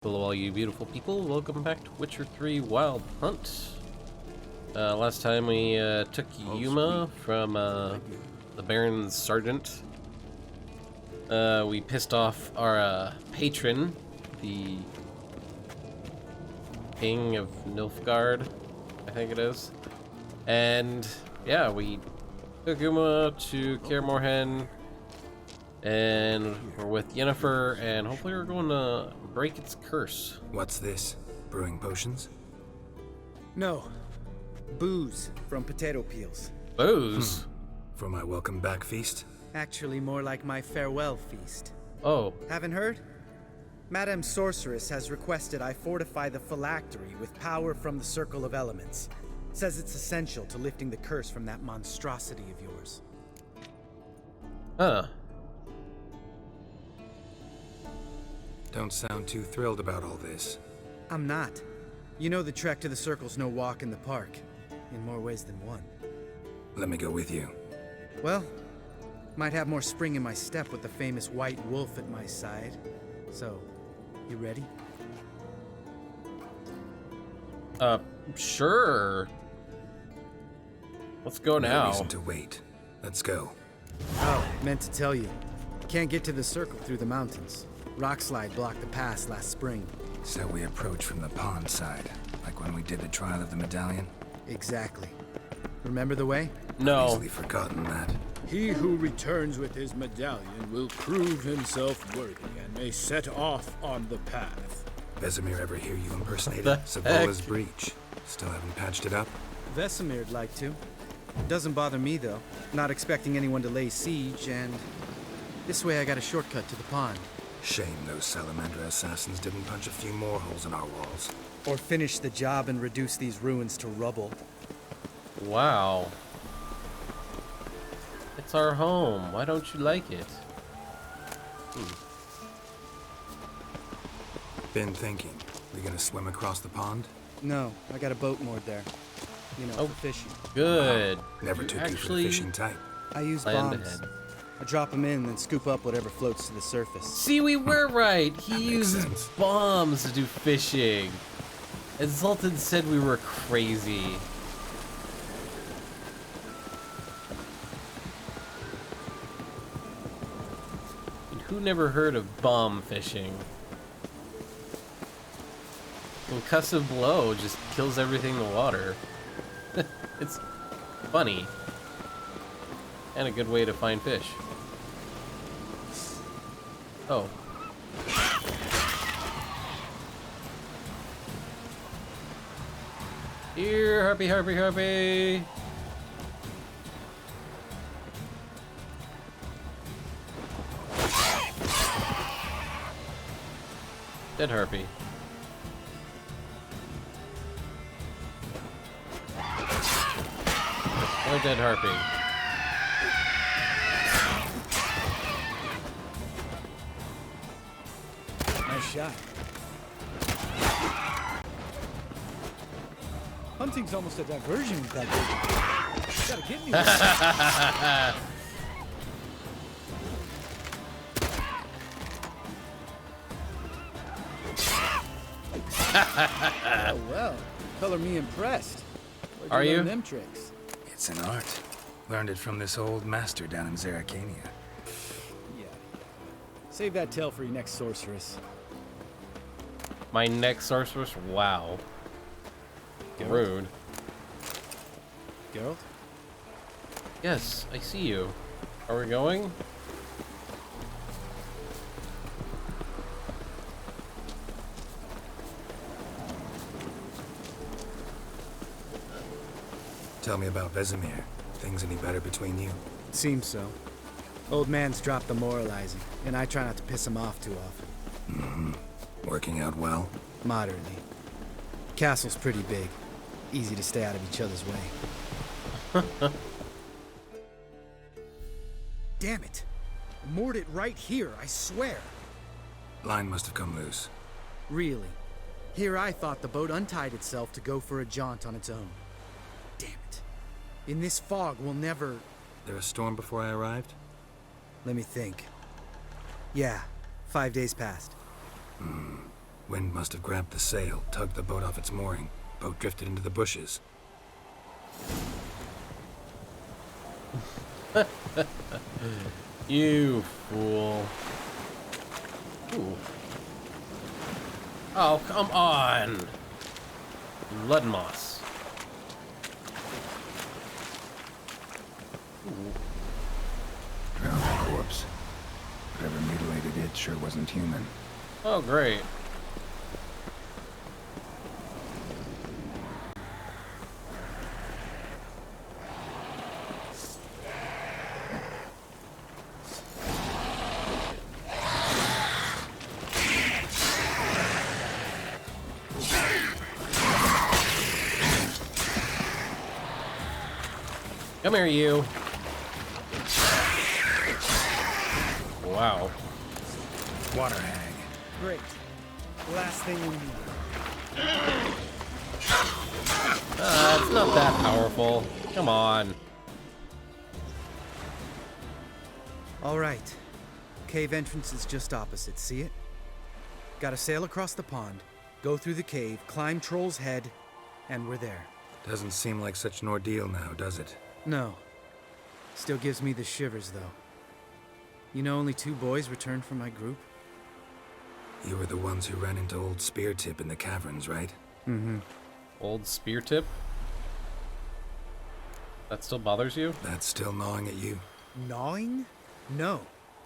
Hello all you beautiful people, welcome back to Witcher 3 Wild Hunt. Last time we took Yuma from the Baron's Sergeant. We pissed off our patron, the King of Nilfgaard, I think it is. And yeah, we took Yuma to Kaer Morhen, and we're with Yennefer, and hopefully we're going to break its curse. What's this? Brewing potions? No. Booze from potato peels. Booze? For my welcome back feast? Actually more like my farewell feast. Oh. Haven't heard? Madame Sorceress has requested I fortify the phylactery with power from the Circle of Elements. Says it's essential to lifting the curse from that monstrosity of yours. Huh. Don't sound too thrilled about all this. I'm not. You know the trek to the Circle's no walk in the park. In more ways than one. Let me go with you. Well, might have more spring in my step with the famous white wolf at my side. So, you ready? Sure. Let's go No now. reason to wait. Let's go. Oh, meant to tell you. Can't get to the Circle through the mountains. Rockslide blocked the pass last spring. So we approach from the pond side, like when we did the trial of the medallion? Exactly. Remember the way? No. Easily forgotten that. He who returns with his medallion will prove himself worthy and may set off on the path. Vesemir ever hear you impersonated The Savola's heck? breach? Still haven't patched it up? Vesemir'd like to. Doesn't bother me, though. Not expecting anyone to lay siege, and this way I got a shortcut to the pond. Shame those Salamander assassins didn't punch a few more holes in our walls. Or finish the job and reduce these ruins to rubble. Wow. It's our home. Why don't you like it? Been thinking. We gonna swim across the pond? No, I got a boat moored there. You know, Oh. for fishing. Good. Never You took you for the actually fishing type. I use planned bombs. ahead. I drop them in, then scoop up whatever floats to the surface. See, we were right. He makes uses sense. bombs to do fishing. And Zoltan said we were crazy. And who never heard of bomb fishing? Concussive blow just kills everything in the water. It's funny. And a good way to find fish. Oh. Here, harpy, harpy, harpy. Dead harpy. Another dead harpy. Nice shot. Hunting's almost a diversion with that big. You gotta get me one. Oh, well, color me impressed. Where'd Are you? learn them tricks? It's an art. Learned it from this old master down in Zeracania. Yeah. Save that tale for your next sorceress. My next sorceress? Wow. Rude. Geralt? Yes, I see you. Are we going? Tell me about Vesemir. Things any better between you? Seems so. Old man's dropped the moralizing, and I try not to piss him off too often. Working out well? Moderately. Castle's pretty big. Easy to stay out of each other's way. Damn it! Moored it right here, I swear. Line must have come loose. Really. Here I thought the boat untied itself to go for a jaunt on its own. Damn it. In this fog, we'll never... There a storm before I arrived? Let me think. Yeah, 5 days passed. Wind must have grabbed the sail, tugged the boat off its mooring. Boat drifted into the bushes. You fool. Ooh. Oh, come on! Blood moss. Ooh. Drowned corpse. Whatever mutilated it sure wasn't human. Oh, great. Come here, you. Wow. Water hag. Great. Last thing we need. It's not that powerful. Come on. All right. Cave entrance is just opposite. See it? Gotta sail across the pond, go through the cave, climb Troll's Head, and we're there. Doesn't seem like such an ordeal now, does it? No. Still gives me the shivers, though. You know, only 2 boys returned from my group? You were the ones who ran into old Spear Tip in the caverns, right? Mm-hmm. Old spear tip? That still bothers you? That's still gnawing at you? Gnawing? No.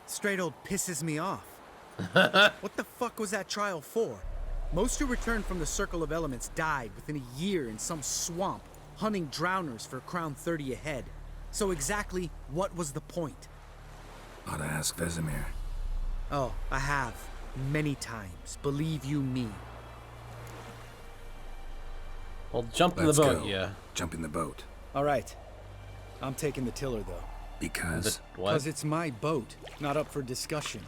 Straight old pisses me off. What the fuck was that trial for? Most who returned from the Circle of Elements died within a year in some swamp, hunting drowners for Crown 30 a head. So exactly what was the point? Ought to ask Vesemir. Oh, I have. Many times. Believe you me. Well, jump in the Let's boat, go. yeah. Jump in the boat. All right. I'm taking the tiller, though. Because... What? Because it's my boat, not up for discussion.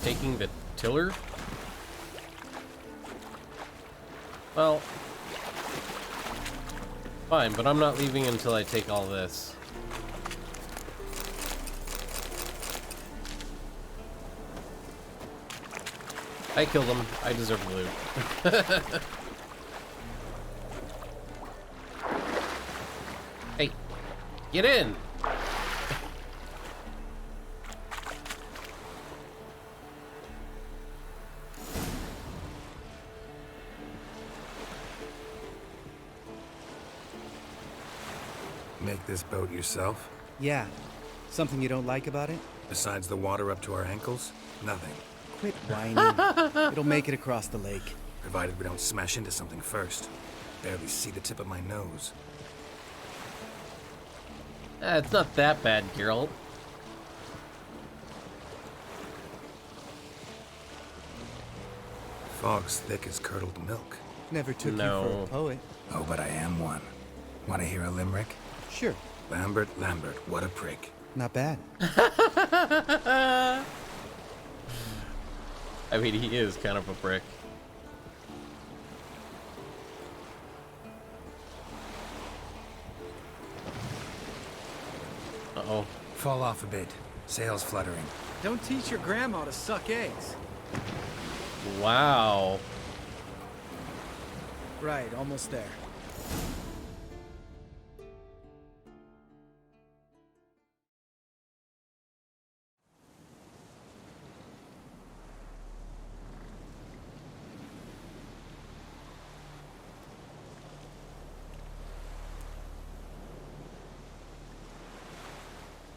Taking the tiller? Well, fine, but I'm not leaving until I take all this. I killed him. I deserve the loot. Hey, get in! Make this boat yourself? Yeah. Something you don't like about it? Besides the water up to our ankles? Nothing. Quit whining. It'll make it across the lake. Provided we don't smash into something first. Barely see the tip of my nose. It's not that bad, Geralt. Fog's thick as curdled milk. Never took you No. for a poet. Oh, but I am one. Want to hear a limerick? Sure. Lambert, Lambert, what a prick. Not bad. I mean, he is kind of a prick. Uh-oh. Fall off a bit. Sails fluttering. Don't teach your grandma to suck eggs. Wow. Right, almost there.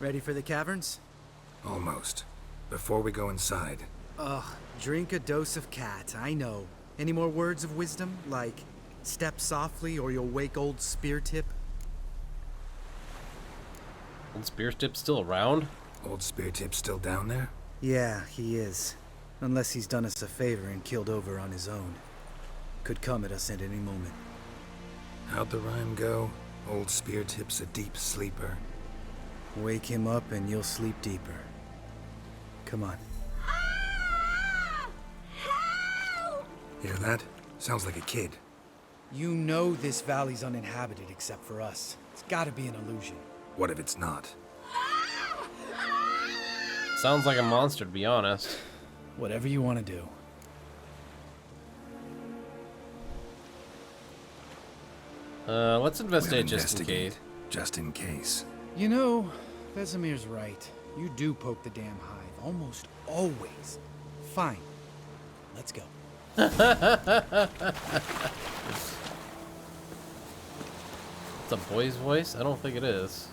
Ready for the caverns? Almost. Before we go inside, Ugh, drink a dose of cat, I know. Any more words of wisdom, like step softly or you'll wake old Spear Tip? Old Spear Tip's still around? old Spear Tip's still down there? Yeah, he is. Unless he's done us a favor and killed over on his own. Could come at us at any moment. How'd the rhyme go? Old Spear Tip's a deep sleeper. Wake him up and you'll sleep deeper. Come on. Hear that? Sounds like a kid. You know this valley's uninhabited except for us. It's gotta be an illusion. What if it's not? Sounds like a monster, to be honest. Whatever you want to do. Let's investigate We'll just in case. Just in case. You know, Vesemir's right. You do poke the damn hive, almost always. Fine. Let's go. It's a boy's voice? I don't think it is.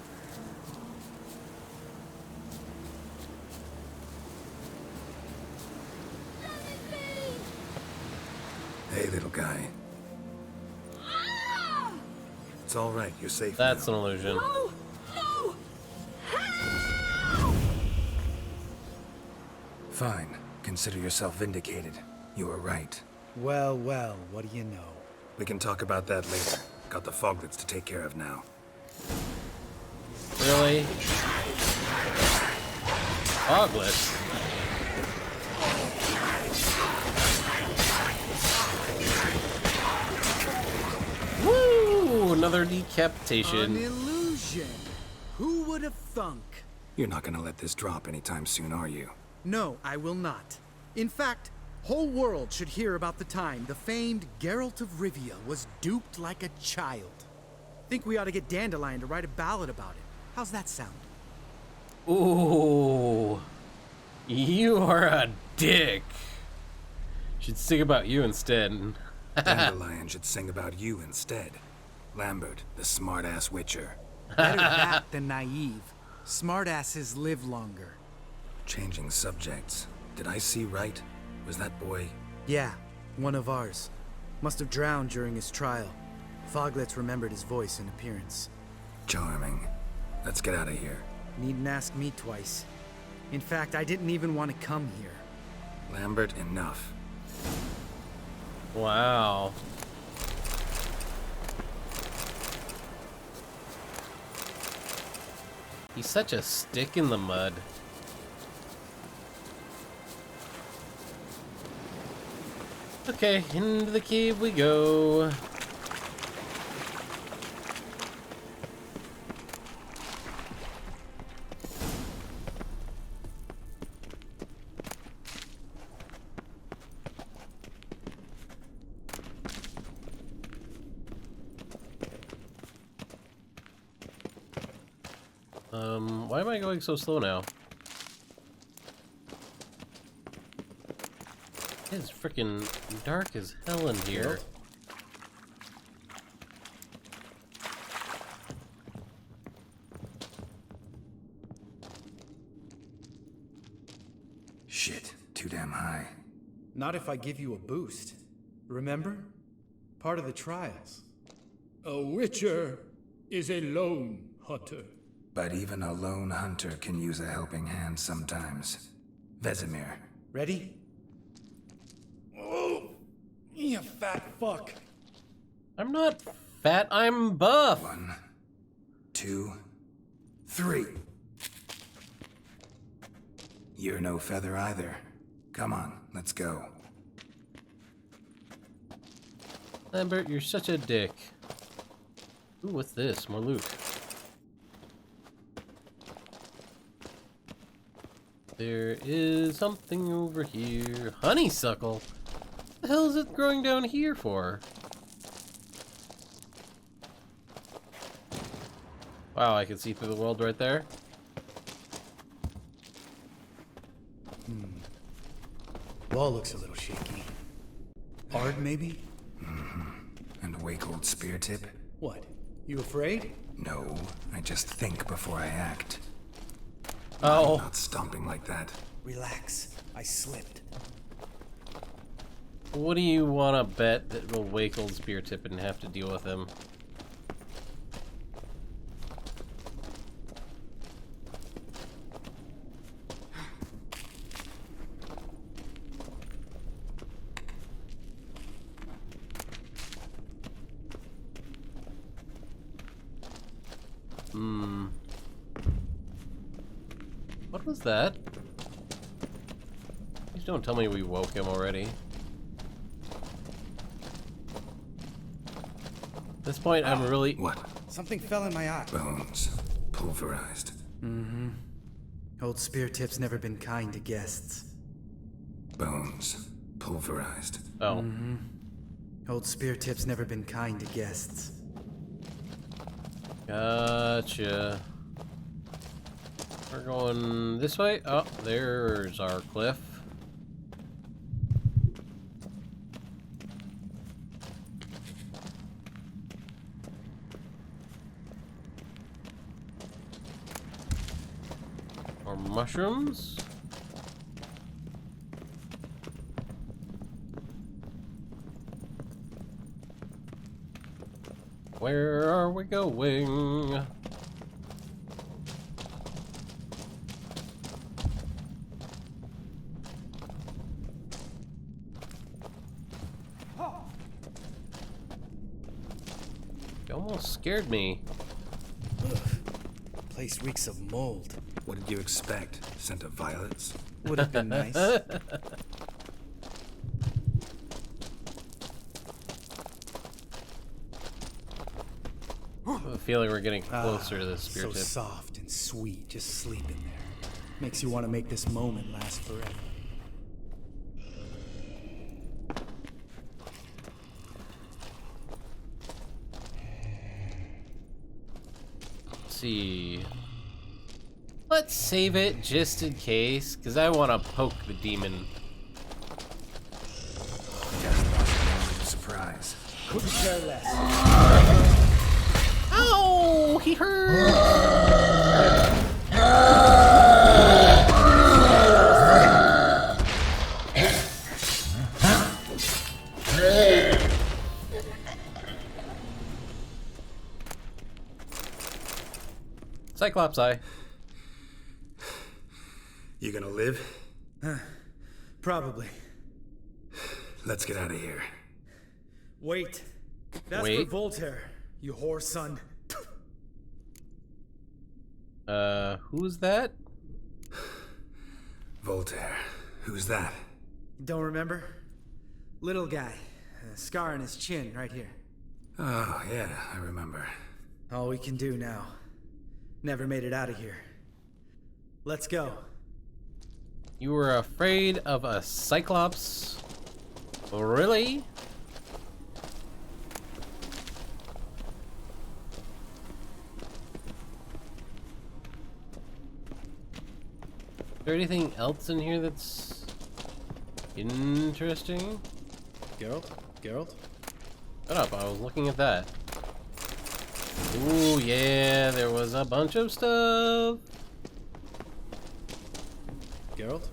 Hey, little guy. It's all right. You're safe That's now. an illusion. No! No! Fine. Consider yourself vindicated. You were right. Well, well, what do you know? We can talk about that later. Got the foglets to take care of now. Really? Foglets? Woo! Another decapitation. An illusion. Who would have thunk? You're not gonna let this drop anytime soon, are you? No, I will not. In fact, whole world should hear about the time the famed Geralt of Rivia was duped like a child. Think we ought to get Dandelion to write a ballad about it. How's that sound? Ooh. You are a dick. Should sing about you instead. Dandelion should sing about you instead. Lambert, the smart-ass witcher. Better that than naive. Smartasses live longer. Changing subjects. Did I see right? Was that boy? Yeah, one of ours. Must have drowned during his trial. Foglets remembered his voice and appearance. Charming. Let's get out of here. Needn't ask me twice. In fact, I didn't even want to come here. Lambert, enough. Wow. He's such a stick in the mud. Okay, into the cave we go. Why am I going so slow now? It's freaking dark as hell in here. Shit, too damn high. Not if I give you a boost. Remember? Part of the trials. A witcher is a lone hunter. But even a lone hunter can use a helping hand sometimes. Vesemir. Ready? Oh, you fat fuck. I'm not fat, I'm buff. 1, 2, 3. You're no feather either. Come on, let's go. Lambert, you're such a dick. Ooh, what's this? More loot. There is something over here. Honeysuckle? What the hell is it growing down here for? Wow, I can see through the world right there. Wall looks a little shaky. Hard, maybe? And wake-old spear tip? What? You afraid? No, I just think before I act. Oh, Not stomping like that. Relax. I slipped. what do you want to bet that will wake old spear tip and have to deal with him? What was that? Please don't tell me we woke him already. At this point, I'm really... What? Something fell in my eye. Bones. Pulverized. Old Spear Tip's never been kind to guests. Bones. Pulverized. Oh. Old Spear Tip's never been kind to guests. Gotcha. We're going this way. Oh, there's our cliff. More mushrooms. Where are we going? You almost scared me. Place reeks of mold. What did you expect? Scent of violets? Would have been nice. I have a feeling we're getting closer to this spear So tip. soft and sweet, just sleeping there. Makes you want to make this moment last forever. Let's see. Let's save it just in case, because I want to poke the demon. Just lost an element of surprise. Couldn't care less. Oh, he hurt! Cyclops eye. You gonna live? Probably. Let's get out of here. Wait. That's Wait. for Voltaire, you whore son. Who's that? Voltaire. Who's that? Don't remember? Little guy. A scar on his chin right here. Oh, yeah, I remember. All we can do now. Never made it out of here. Let's go. You were afraid of a Cyclops? Really? Is there anything else in here that's interesting? Geralt? Geralt? Shut up, I was looking at that. Ooh, yeah, there was a bunch of stuff. Geralt?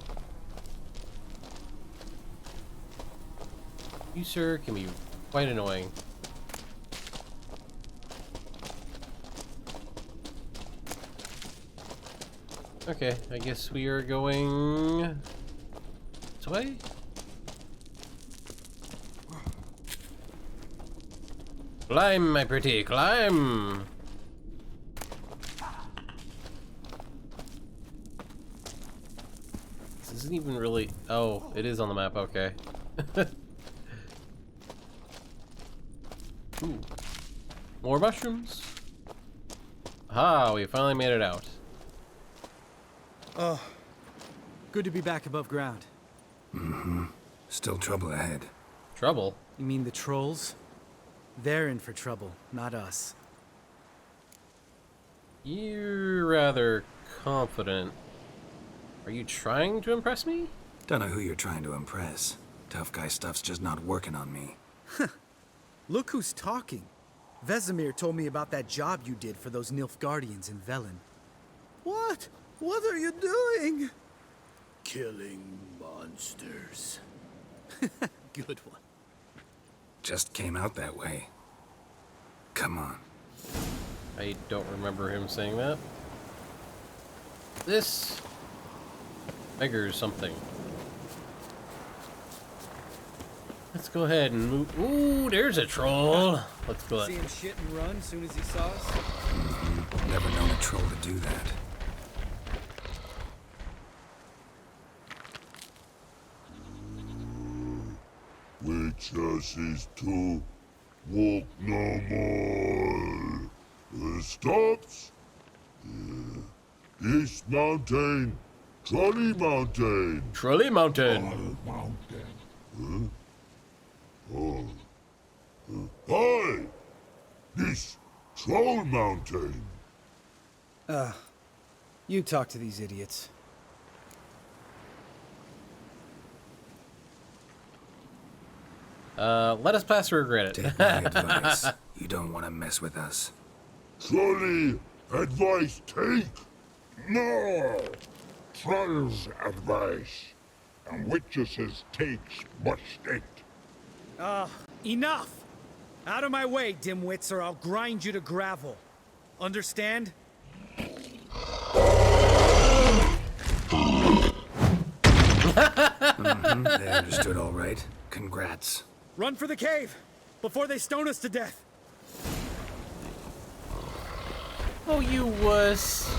You, sir, can be quite annoying. Okay, I guess we are going this way? Climb, my pretty, climb! This isn't even really... Oh, it is on the map, okay. Ooh. More mushrooms. Aha, we finally made it out. Oh, good to be back above ground. Still trouble ahead. Trouble? You mean the trolls? They're in for trouble, not us. You're rather confident. Are you trying to impress me? Don't know who you're trying to impress. Tough guy stuff's just not working on me. Look who's talking. Vesemir told me about that job you did for those Nilfgaardians in Velen. What? What are you doing? Killing monsters. Good one. Just came out that way. Come on. I don't remember him saying that. This beggars something. Let's go ahead and move. Ooh, there's a troll. Let's go See ahead. him shit and run as soon as he saw us? Never known a troll to do that. Which is to walk no more. Stops. East Mountain, Trolley Mountain. Trolley Mountain. Hi! This Troll Mountain. You talk to these idiots. Let us pass or regret it. Take my advice. You don't want to mess with us. Trolley advice take. No! Trolls advice, and witches takes must state. Enough! Out of my way, dimwits, or I'll grind you to gravel. Understand? They understood all right. Congrats. Run for the cave! Before they stone us to death! Oh, you wuss.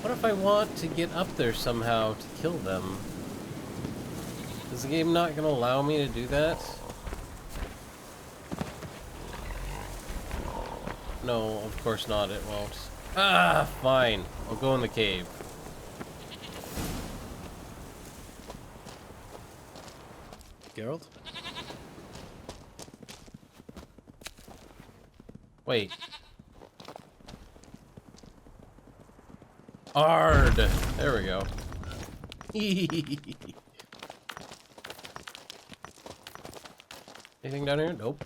What if I want to get up there somehow to kill them? Is the game not going to allow me to do that? No, of course not, it won't. Ah, fine. I'll go in the cave. Geralt? Wait. Ard! There we go. Anything down here? Nope.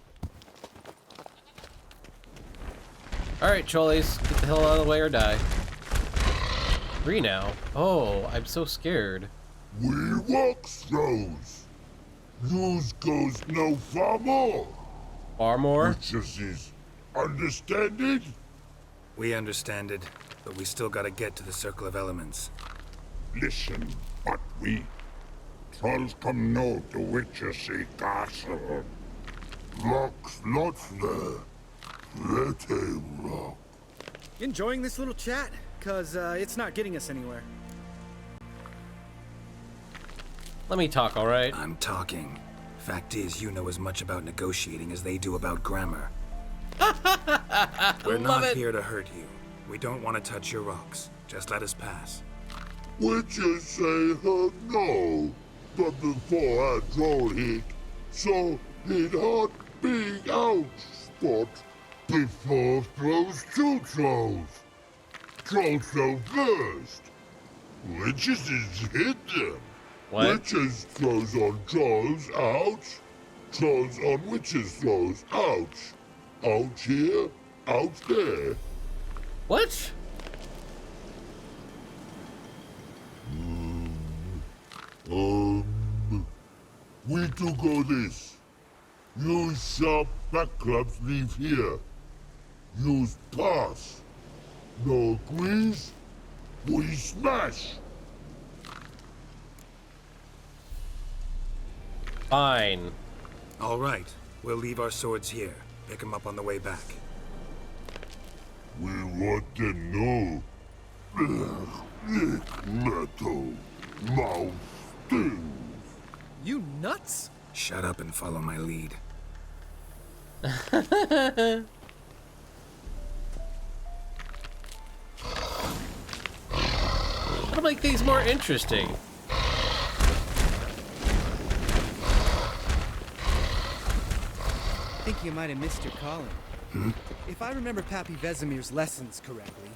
Alright, Trolleys. Get the hell out of the way or die. Free now. Oh, I'm so scared. We walk throws. News goes no far more. Far more? Witches is understand it? We understand it, but we still gotta get to the Circle of Elements. Listen, but we trolls come no to witches castle. Rock's not there. Let him rock. Enjoying this little chat? Cause, it's not getting us anywhere. Let me talk, alright? I'm talking. Fact is, you know as much about negotiating as they do about grammar. We're not here to hurt you. We don't want to touch your rocks. Just let us pass. Witches say her no. But before I troll hit, so it hot big out spot before throws two trolls. Troll throw first. Witches is hit them. What? Witches throws on trolls, ouch. Trolls on witches throws, ouch. Out here, out there. What? We do go this. Use sharp back clubs leave here. Use pass. No agrees, we smash. Fine. All right. We'll leave our swords here. Pick them up on the way back. We want them know. Lick metal. Mouth stings. You nuts? Shut up and follow my lead. I'll make these more interesting. I think you might have missed your calling. If I remember Pappy Vesemir's lessons correctly,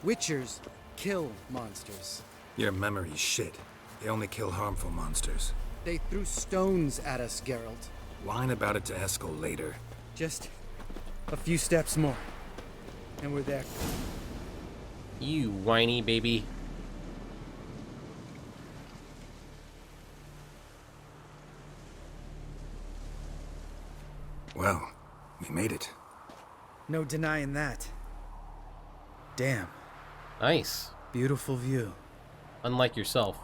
witchers kill monsters. Your memory's shit. They only kill harmful monsters. They threw stones at us, Geralt. Whine about it to Eskel later. Just a few steps more, and we're there. You whiny baby. Well, we made it. No denying that. Damn, Nice. beautiful view. Unlike yourself.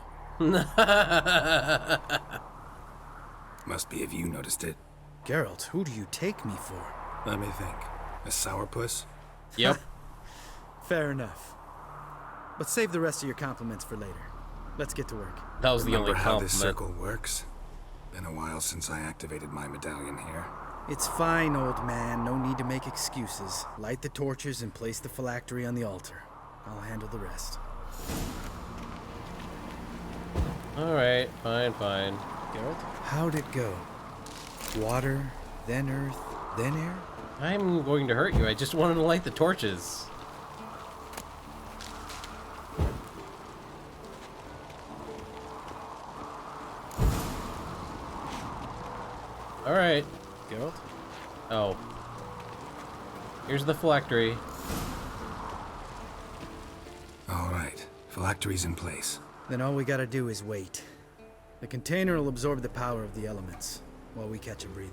Must be if you noticed it. Geralt, who do you take me for? Let me think. A sourpuss? Yep. Fair enough. But save the rest of your compliments for later. Let's get to work. That was the Remember only how compliment. this circle works? Been a while since I activated my medallion here. It's fine, old man. No need to make excuses. Light the torches and place the phylactery on the altar. I'll handle the rest. Alright, fine, fine. Geralt? How'd it go? Water, then earth, then air? I'm going to hurt you. I just wanted to light the torches. Alright. Geralt? Oh. Here's the phylactery. Alright, phylactery's in place. Then all we gotta do is wait. The container will absorb the power of the elements, while we catch a breather.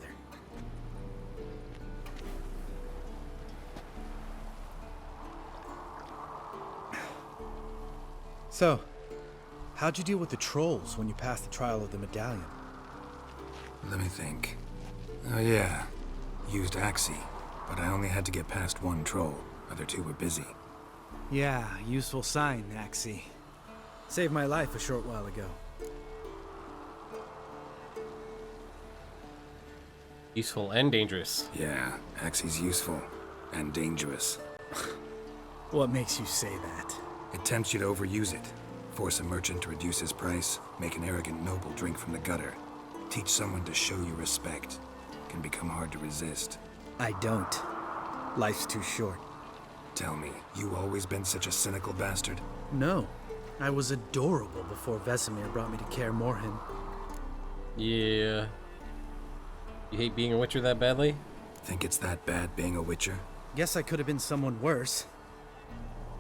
So, how'd you deal with the trolls when you passed the trial of the medallion? Let me think. Oh yeah, used Axie, but I only had to get past one troll. Other two were busy. Yeah, useful sign, Axie. Saved my life a short while ago. Useful and dangerous. Yeah, Axie's useful and dangerous. What makes you say that? It tempts you to overuse it. Force a merchant to reduce his price, make an arrogant noble drink from the gutter. Teach someone to show you respect. Can become hard to resist. I don't. Life's too short. Tell me, you always been such a cynical bastard? No. I was adorable before Vesemir brought me to Kaer Morhen. Yeah. You hate being a witcher that badly? Think it's that bad being a witcher? Guess I could have been someone worse.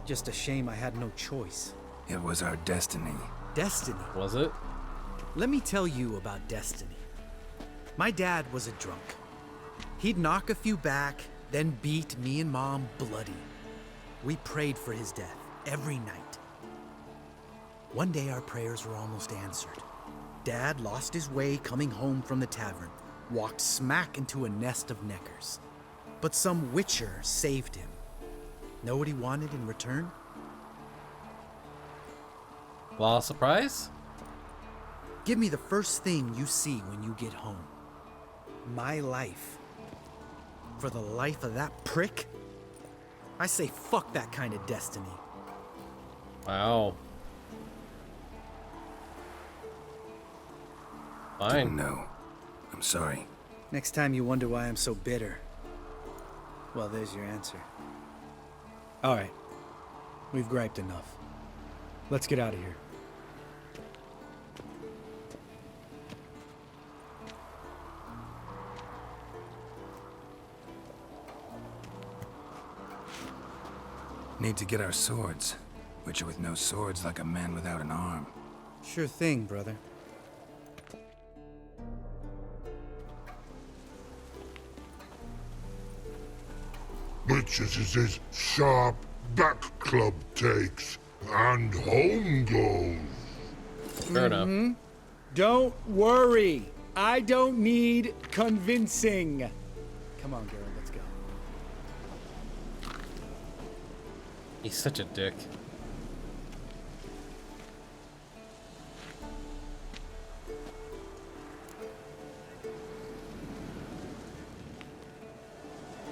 Just a shame I had no choice. It was our destiny. Destiny? Was it? Let me tell you about destiny. My dad was a drunk. He'd knock a few back, then beat me and Mom bloody. We prayed for his death every night. One day our prayers were almost answered. Dad lost his way coming home from the tavern, walked smack into a nest of neckers. But some witcher saved him. Know what he wanted in return? Well, surprise? Give me the first thing you see when you get home. My life. For the life of that prick? I say fuck that kind of destiny. Wow. Fine. No. I'm sorry. Next time you wonder why I'm so bitter, well, there's your answer. All right. We've griped enough. Let's get out of here. Need to get our swords. Witcher with no swords like a man without an arm. Sure thing, brother. Witches is his sharp back club takes, and home goes. Fair enough. Don't worry. I don't need convincing. Come on, Geralt, let's go. He's such a dick.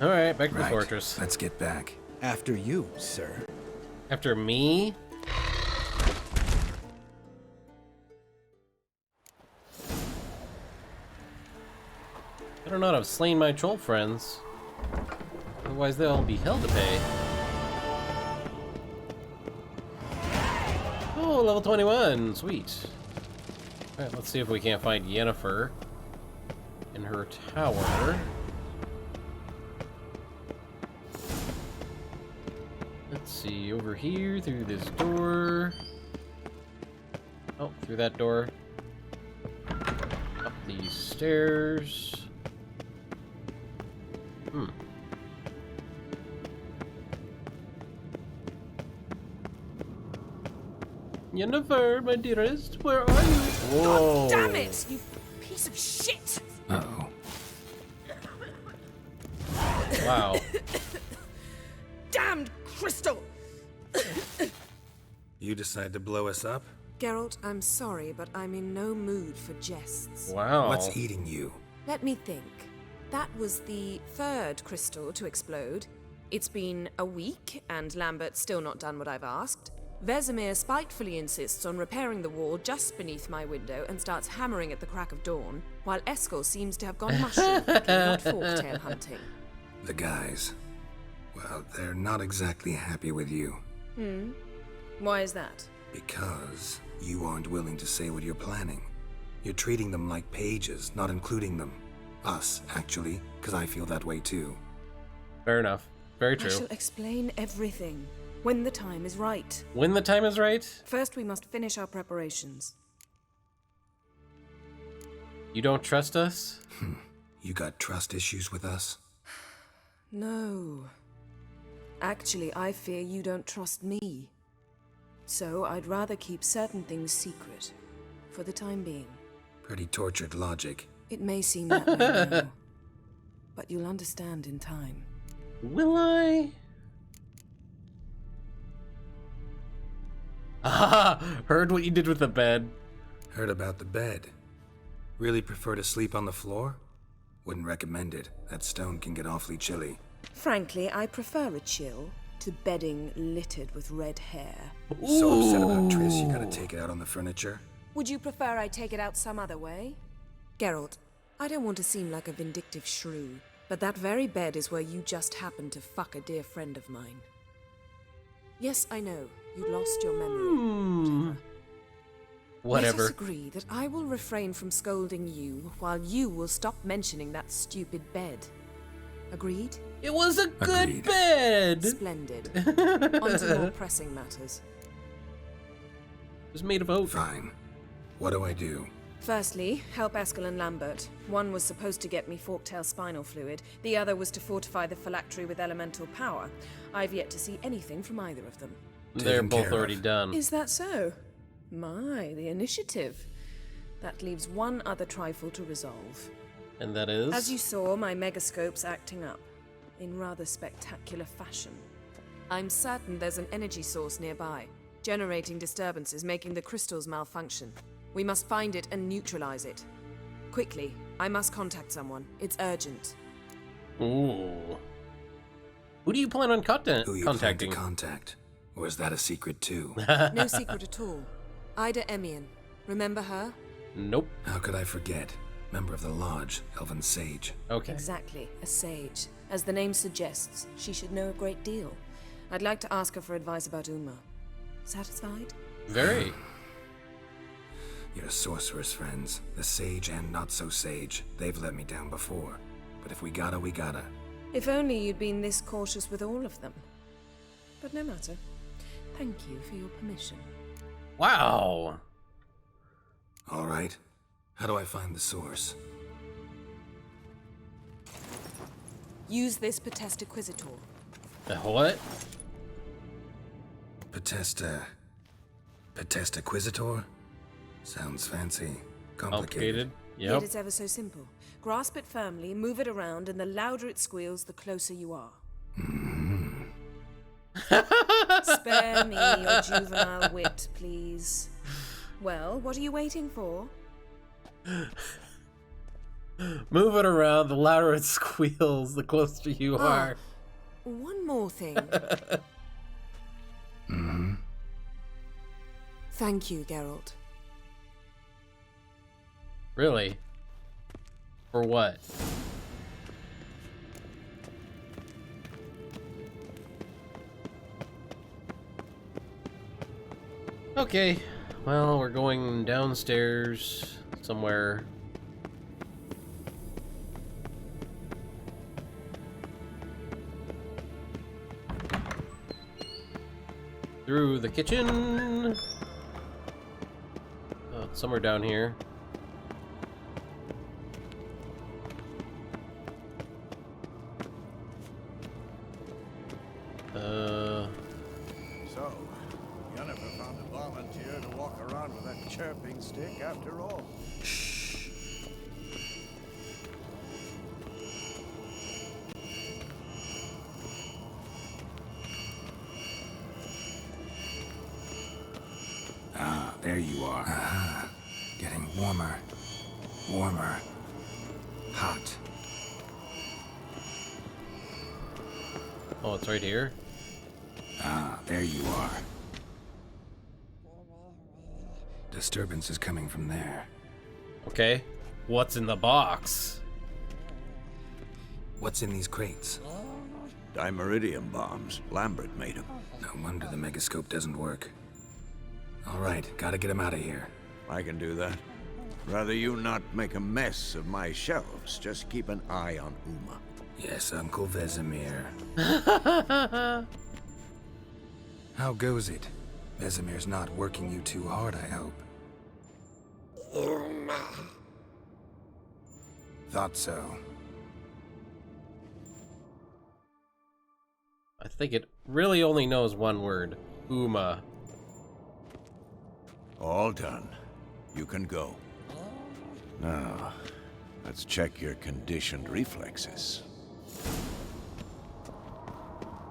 Alright, back to the Right. fortress. Let's get back. After you, sir. After me? Better not have slain my troll friends. Otherwise they'll be hell to pay. Oh, level 21. Sweet. Alright, let's see if we can't find Yennefer in her tower. Let's see, over here, through this door. Oh, through that door. Up these stairs. Yennefer, my dearest, where are you? Whoa. God damn it, you piece of shit! Uh-oh. Wow. Damned crystal! You decide to blow us up? Geralt, I'm sorry, but I'm in no mood for jests. Wow. What's eating you? Let me think. That was the third crystal to explode. It's been a week, and Lambert's still not done what I've asked. Vesemir spitefully insists on repairing the wall just beneath my window and starts hammering at the crack of dawn, while Eskel seems to have gone mushroom picking, not forktail hunting. The guys, well, they're not exactly happy with you. Why is that? Because you aren't willing to say what you're planning. You're treating them like pages, not including them. Us, actually, because I feel that way too. Fair enough. Very I true. shall explain everything when the time is right. When the time is right? First, we must finish our preparations. You don't trust us? You got trust issues with us? No. Actually, I fear you don't trust me. So I'd rather keep certain things secret, for the time being. Pretty tortured logic. It may seem that way now, but you'll understand in time. Will I? Ah, heard what you did with the bed. Heard about the bed. Really prefer to sleep on the floor? Wouldn't recommend it. That stone can get awfully chilly. Frankly, I prefer a chill to bedding littered with red hair. So upset about Triss, you gotta take it out on the furniture? Would you prefer I take it out some other way? Geralt, I don't want to seem like a vindictive shrew, but that very bed is where you just happened to fuck a dear friend of mine. Yes, I know, you lost your memory. Whatever. Let us agree that I will refrain from scolding you, while you will stop mentioning that stupid bed. Agreed? It was a good Agreed. bed! It Splendid. On to more pressing matters. was made of oak. Fine. What do I do? Firstly, help Eskel and Lambert. One was supposed to get me forktail spinal fluid, the other was to fortify the phylactery with elemental power. I've yet to see anything from either of them. They're Taken both care already of. done. Is that so? My, the initiative. That leaves one other trifle to resolve. And that is? As you saw, my megascope's acting up, in rather spectacular fashion. I'm certain there's an energy source nearby, generating disturbances, making the crystals malfunction. We must find it and neutralize it. Quickly, I must contact someone. It's urgent. Ooh. Who do you plan on Who you contacting? plan to contact? Or is that a secret too? No secret at all. Ida Emian. Remember her? Nope. How could I forget? Member of the Lodge, Elven Sage. Okay. Exactly, a sage. As the name suggests, she should know a great deal. I'd like to ask her for advice about Uma. Satisfied? Very. Your sorceress friends, the sage and not so sage, they've let me down before. But if we gotta, we gotta. If only you'd been this cautious with all of them. But no matter. Thank you for your permission. Wow. All right. How do I find the source? Use this Potestaquizitor. What? Potestaquizitor? Sounds fancy. Complicated. Yet Yep. it's ever so simple. Grasp it firmly, move it around, and the louder it squeals, the closer you are. Spare me your juvenile wit, please. Well, what are you waiting for? Move it around, the louder it squeals, the closer you Ah. are. One more thing. Thank you, Geralt. Really? For what? Okay, well, we're going downstairs somewhere. Through the kitchen. Oh, somewhere down here. So, Yennefer found a volunteer to walk around with that chirping stick after all. Ah, there you are. Getting warmer. Warmer. Hot. Oh, it's right here. Ah, there you are. Disturbance is coming from there. Okay. What's in the box? What's in these crates? Dimeridium bombs. Lambert made them. No wonder the megascope doesn't work. All right, gotta get him out of here. I can do that. Rather you not make a mess of my shelves. Just keep an eye on Uma. Yes, Uncle Vesemir. How goes it? Vesemir's not working you too hard, I hope. Thought so. I think it really only knows one word. Uma. All done. You can go. Now, let's check your conditioned reflexes.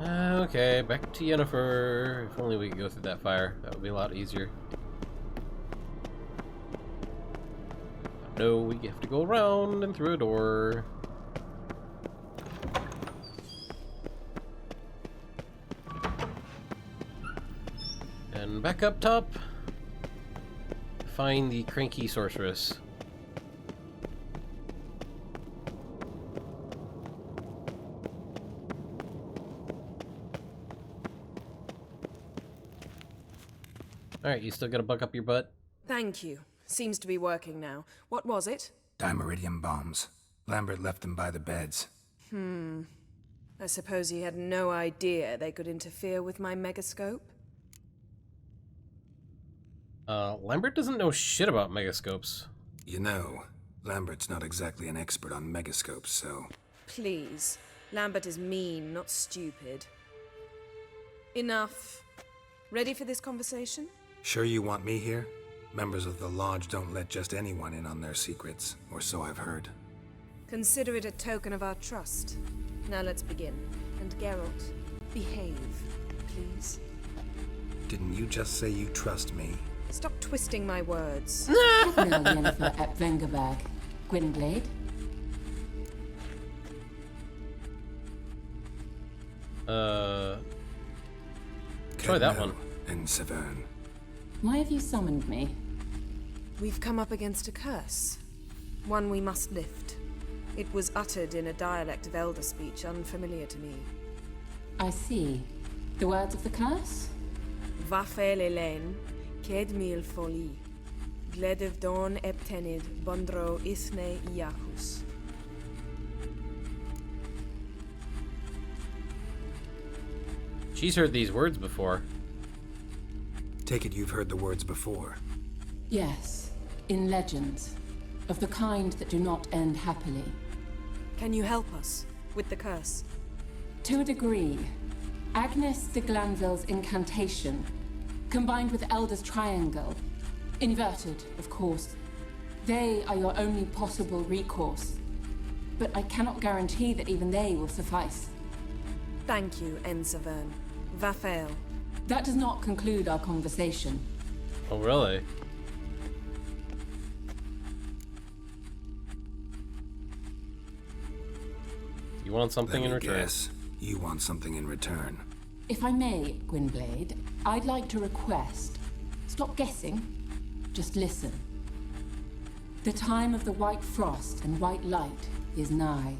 Okay, back to Yennefer. If only we could go through that fire. That would be a lot easier. No, we have to go around and through a door. And back up top. Find the cranky sorceress. Alright, you still gotta buck up your butt? Thank you. Seems to be working now. What was it? Dimeridium bombs. Lambert left them by the beds. I suppose he had no idea they could interfere with my megascope? Lambert doesn't know shit about megascopes. You know, Lambert's not exactly an expert on megascopes, so... Please. Lambert is mean, not stupid. Enough. Ready for this conversation? Sure you want me here? Members of the Lodge don't let just anyone in on their secrets, or so I've heard. Consider it a token of our trust. Now let's begin. And Geralt, behave, please. Didn't you just say you trust me? Stop twisting my words. Admiral Yennefer at Vengerberg. Gwynblade? Try that Kedno one. And Severn. Why have you summoned me? We've come up against a curse. One we must lift. It was uttered in a dialect of Elder speech unfamiliar to me. I see. The words of the curse? Vafel Elen, Ked mil foli. Gledev don eptenid, bondro ithne iacus. She's heard these words before. Take it you've heard the words before. Yes, in legends. Of the kind that do not end happily. Can you help us with the curse? To a degree. Agnes de Glanville's incantation, combined with Elder's triangle, inverted, of course. They are your only possible recourse. But I cannot guarantee that even they will suffice. Thank you, Ensavern. Vafel. That does not conclude our conversation. Oh, really? You want something in Let me return? guess. You want something in return. If I may, Gwynblade, I'd like to request. Stop guessing. Just listen. The time of the white frost and white light is nigh.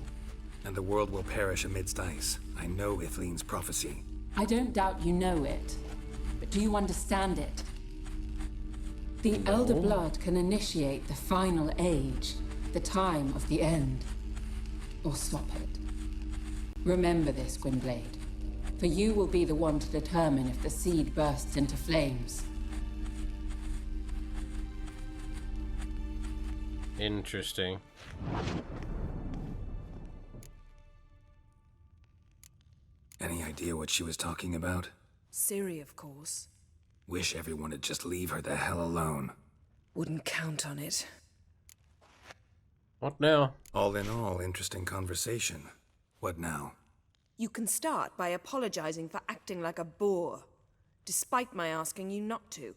And the world will perish amidst ice. I know Ithleen's prophecy. I don't doubt you know it. But do you understand it? The Elder Blood can initiate the final age, the time of the end. Or stop it. Remember this, Gwynblade. For you will be the one to determine if the seed bursts into flames. Interesting. Any idea what she was talking about? Ciri, of course. Wish everyone would just leave her the hell alone. Wouldn't count on it. What now? All in all, interesting conversation. What now? You can start by apologizing for acting like a boor, despite my asking you not to.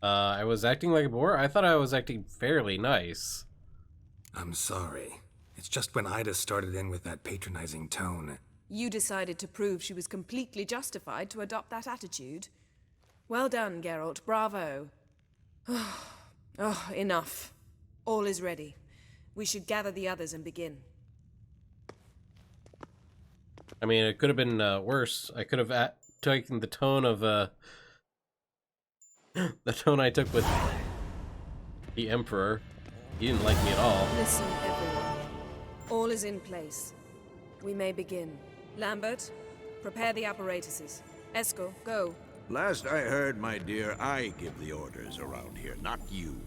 I was acting like a bore? I thought I was acting fairly nice. I'm sorry. It's just when Ida started in with that patronizing tone. You decided to prove she was completely justified to adopt that attitude. Well done, Geralt. Bravo. Oh, enough. All is ready. We should gather the others and begin. I mean, it could have been worse. I could have taken the tone of the tone I took with the Emperor. He didn't like me at all. Listen, everyone. All is in place. We may begin. Lambert, prepare the apparatuses. Eskel, go. Last I heard, my dear, I give the orders around here, not you.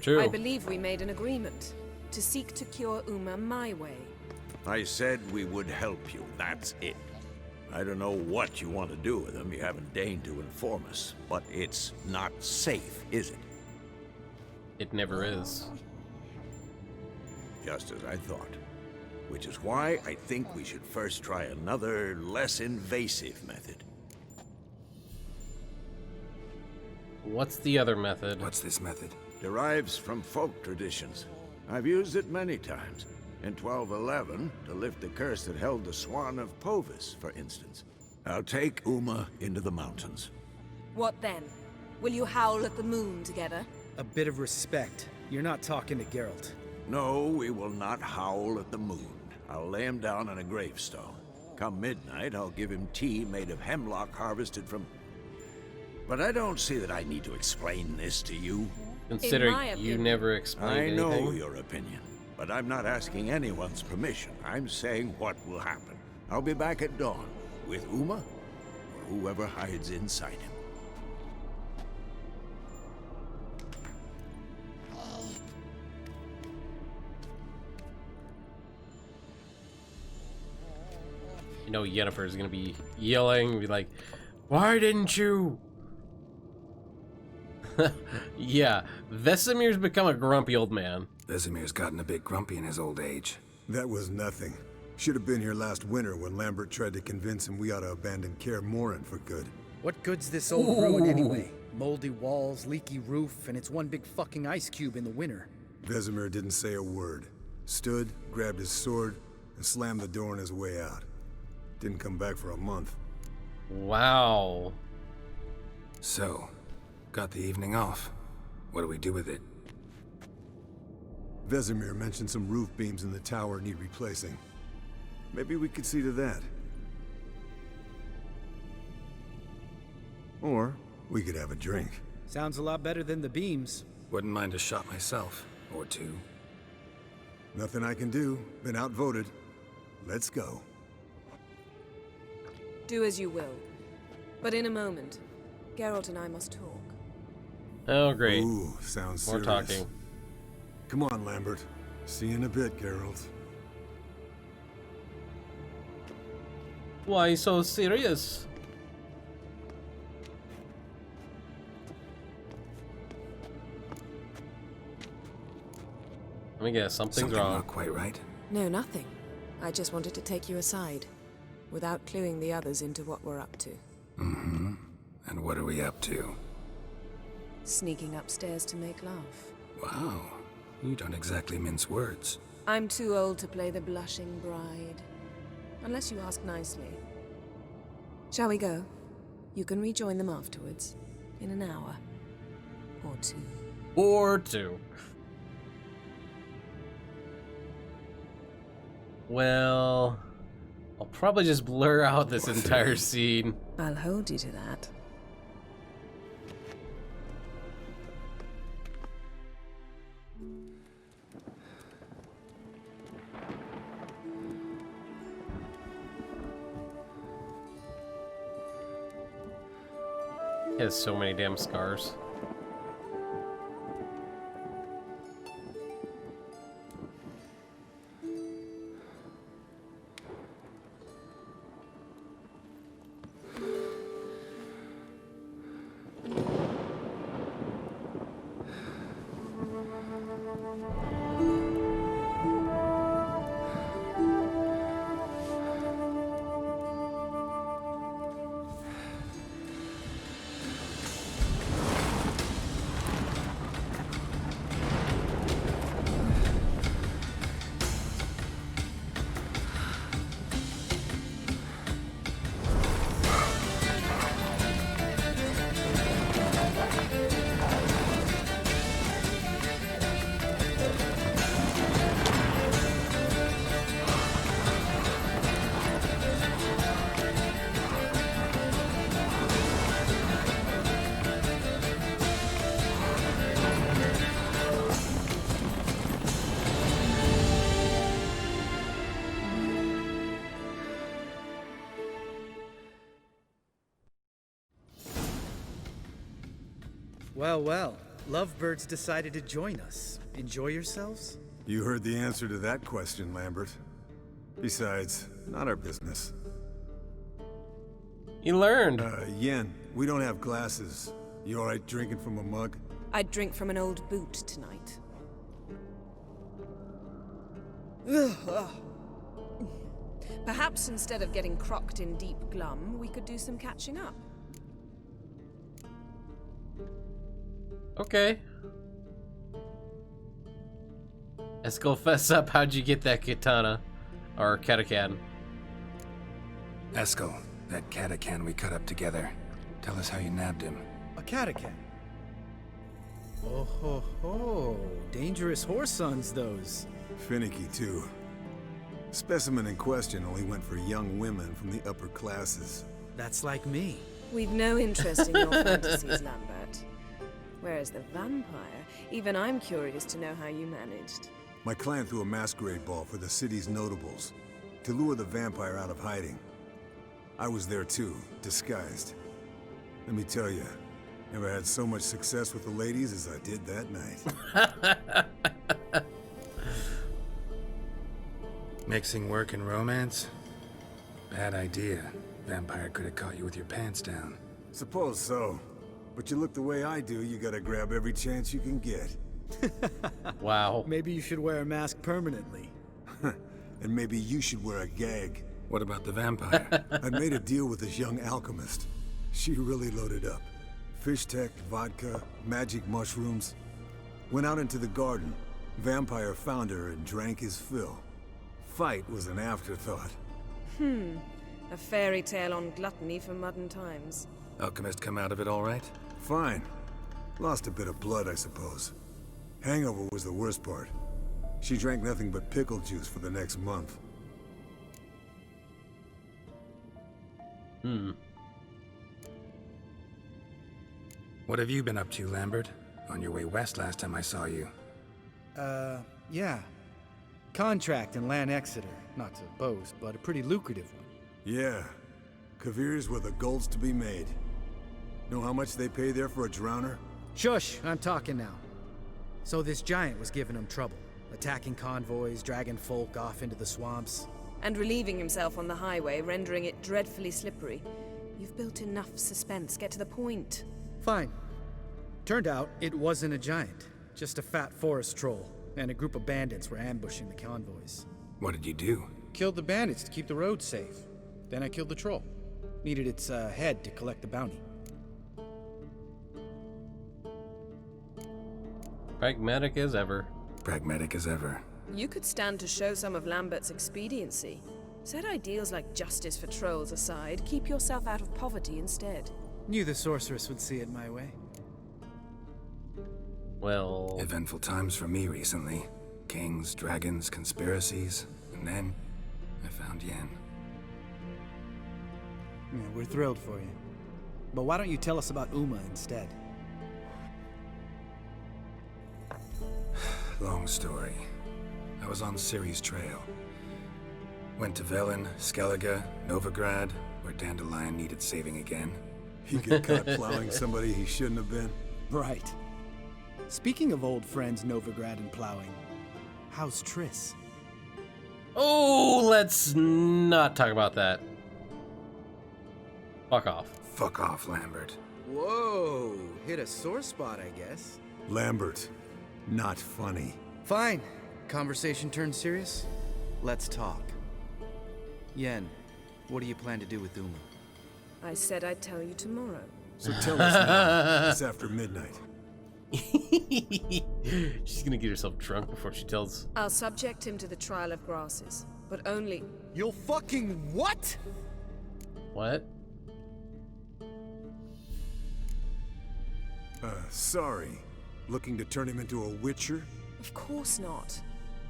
True. I believe we made an agreement to seek to cure Uma my way. I said we would help you, that's it. I don't know what you want to do with them, you haven't deigned to inform us, but it's not safe, is it? It never is. Just as I thought. Which is why I think we should first try another, less invasive method. What's the other method? What's this method? Derives from folk traditions. I've used it many times. In 1211, to lift the curse that held the Swan of Povis, for instance. I'll take Uma into the mountains. What then? Will you howl at the moon together? A bit of respect. You're not talking to Geralt. No, we will not howl at the moon. I'll lay him down on a gravestone. Come midnight, I'll give him tea made of hemlock harvested from... But I don't see that I need to explain this to you. Considering you never explained anything. I know your opinion, but I'm not asking anyone's permission. I'm saying what will happen. I'll be back at dawn, with Uma, or whoever hides inside him. You know Yennefer is gonna be yelling, be like, "Why didn't you?" Yeah, Vesemir's become a grumpy old man. Vesemir's gotten a bit grumpy in his old age. That was nothing. Should have been here last winter when Lambert tried to convince him we ought to abandon Kaer Morhen for good. What good's this old ruin anyway? Moldy walls, leaky roof, and it's one big fucking ice cube in the winter. Vesemir didn't say a word. Stood, grabbed his sword, and slammed the door on his way out. Didn't come back for a month. Wow. So, got the evening off. What do we do with it? Vesemir mentioned some roof beams in the tower need replacing. Maybe we could see to that. Or we could have a drink. Sounds a lot better than the beams. Wouldn't mind a shot myself, or two. Nothing I can do. Been outvoted. Let's go. Do as you will. But in a moment, Geralt and I must talk. Oh, great. Ooh, sounds More serious. talking. Come on, Lambert. See you in a bit, Geralt. Why so serious? Let me guess, something's wrong. Not quite right. No, nothing. I just wanted to take you aside, without cluing the others into what we're up to. Mm-hmm. And what are we up to? Sneaking upstairs to make love. Wow. You don't exactly mince words. I'm too old to play the blushing bride. Unless you ask nicely. Shall we go? You can rejoin them afterwards. In an hour. Or two. Or two. Well, I'll probably just blur out this entire scene. I'll hold you to that. He has so many damn scars. Well, well. Lovebirds decided to join us. Enjoy yourselves? You heard the answer to that question, Lambert. Besides, not our business. You learned. Yen, we don't have glasses. You alright drinking from a mug? I'd drink from an old boot tonight. Perhaps instead of getting crocked in deep glum, we could do some catching up. Okay. Eskel, fess up. How'd you get that katana? Or catachan? Eskel, that catachan we cut up together. Tell us how you nabbed him. A catachan. Oh ho ho. Dangerous horse sons, those. Finicky, too. Specimen in question only went for young women from the upper classes. That's like me. We've no interest in your fantasies, Lambert. Whereas the vampire, even I'm curious to know how you managed. My clan threw a masquerade ball for the city's notables, to lure the vampire out of hiding. I was there too, disguised. Let me tell you, never had so much success with the ladies as I did that night. Mixing work and romance? Bad idea. Vampire could have caught you with your pants down. Suppose so. But you look the way I do, you gotta grab every chance you can get. Wow. Maybe you should wear a mask permanently. And maybe you should wear a gag. What about the vampire? I made a deal with this young alchemist. She really loaded up. Fish tech, vodka, magic mushrooms. Went out into the garden. Vampire found her and drank his fill. Fight was an afterthought. A fairy tale on gluttony for modern times. Alchemist come out of it all right? Fine. Lost a bit of blood, I suppose. Hangover was the worst part. She drank nothing but pickle juice for the next month. What have you been up to, Lambert? On your way west last time I saw you. Yeah. Contract in Lan Exeter. Not to boast, but a pretty lucrative one. Yeah. Kavir's where the gold's to be made. Know how much they pay there for a drowner? Shush, I'm talking now. So this giant was giving him trouble. Attacking convoys, dragging folk off into the swamps. And relieving himself on the highway, rendering it dreadfully slippery. You've built enough suspense. Get to the point. Fine. Turned out it wasn't a giant. Just a fat forest troll. And a group of bandits were ambushing the convoys. What did you do? Killed the bandits to keep the roads safe. Then I killed the troll. Needed its head to collect the bounty. Pragmatic as ever. Pragmatic as ever. You could stand to show some of Lambert's expediency. Set ideals like justice for trolls aside, keep yourself out of poverty instead. Knew the sorceress would see it my way. Well... Eventful times for me recently. Kings, dragons, conspiracies. And then, I found Yen. Yeah, we're thrilled for you. But why don't you tell us about Uma instead? Long story. I was on Ciri's trail. Went to Velen, Skellige, Novigrad, where Dandelion needed saving again. He got caught plowing somebody he shouldn't have been. Right. Speaking of old friends Novigrad and plowing, how's Triss? Oh, let's not talk about that. Fuck off. Fuck off, Lambert. Whoa, hit a sore spot, I guess. Lambert, not funny. Fine. Conversation turned serious? Let's talk. Yen, what do you plan to do with Uma? I said I'd tell you tomorrow. So tell us now. It's after midnight. She's gonna get herself drunk before she tells. I'll subject him to the trial of grasses, but only... You'll fucking what? What? Sorry. Looking to turn him into a witcher? Of course not.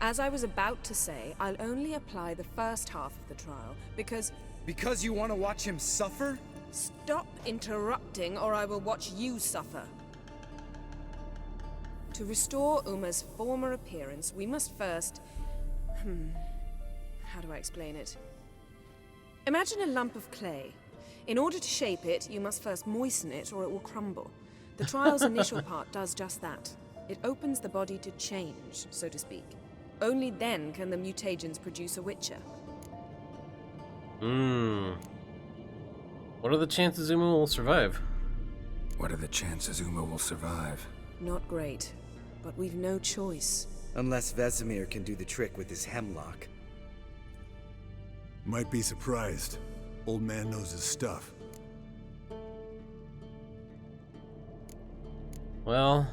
As I was about to say, I'll only apply the first half of the trial, because... Because you want to watch him suffer? Stop interrupting, or I will watch you suffer. To restore Uma's former appearance, we must first... How do I explain it? Imagine a lump of clay. In order to shape it, you must first moisten it, or it will crumble. The trial's initial part does just that. It opens the body to change, so to speak. Only then can the mutagens produce a Witcher. What are the chances Uma will survive? What are the chances Uma will survive? Not great, but we've no choice. Unless Vesemir can do the trick with his hemlock. Might be surprised. Old man knows his stuff. Well,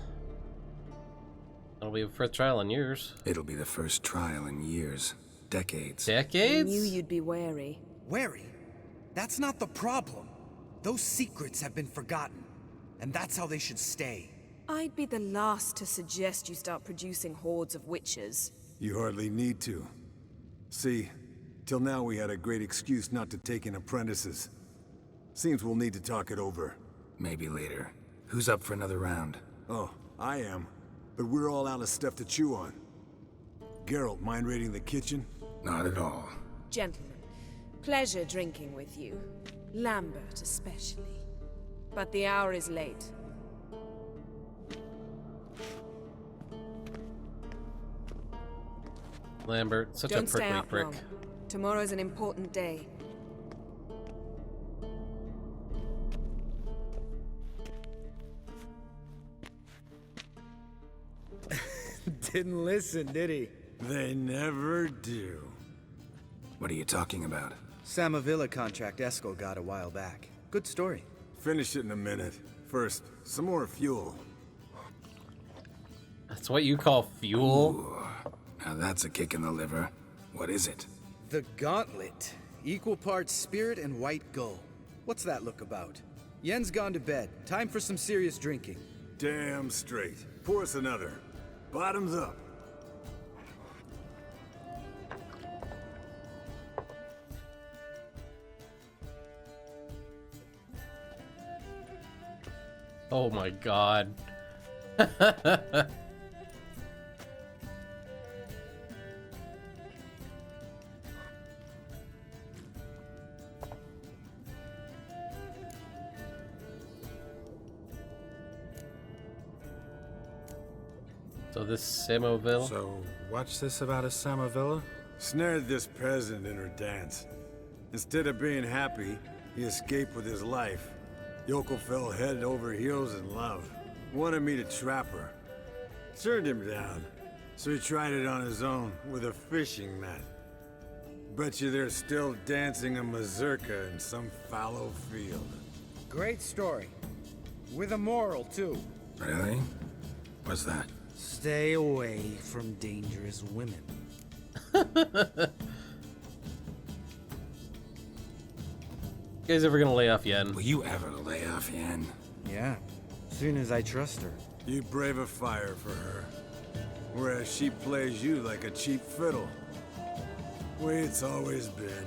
that'll be the first trial in years. It'll be the first trial in years. Decades. I Decades? knew you'd be wary. Wary? That's not the problem. Those secrets have been forgotten. And that's how they should stay. I'd be the last to suggest you start producing hordes of witches. You hardly need to. See, till now we had a great excuse not to take in apprentices. Seems we'll need to talk it over. Maybe later. Who's up for another round? Oh, I am. But we're all out of stuff to chew on. Geralt, mind raiding the kitchen? Not at all. Gentlemen, pleasure drinking with you. Lambert especially. But the hour is late. Lambert, such Don't a stay prickly out prick. long. Tomorrow's an important day. Didn't listen, did he? They never do. What are you talking about? Samavilla contract Eskel got a while back. Good story. Finish it in a minute. First, some more fuel. That's what you call fuel? Ooh, now that's a kick in the liver. What is it? The Gauntlet. Equal parts spirit and white gull. What's that look about? Yen's gone to bed. Time for some serious drinking. Damn straight. Pour us another. Bottoms up. Oh my god. So this Samoville? So, what's this about a Samavilla? Snared this peasant in her dance. Instead of being happy, he escaped with his life. Yoko fell head over heels in love. Wanted me to trap her. Turned him down. So he tried it on his own with a fishing net. Bet you they're still dancing a mazurka in some fallow field. Great story. With a moral, too. Really? What's that? Stay away from dangerous women. You guys ever gonna lay off Yen? Will you ever lay off Yen? Yeah, soon as I trust her. You brave a fire for her. Whereas she plays you like a cheap fiddle. Way it's always been.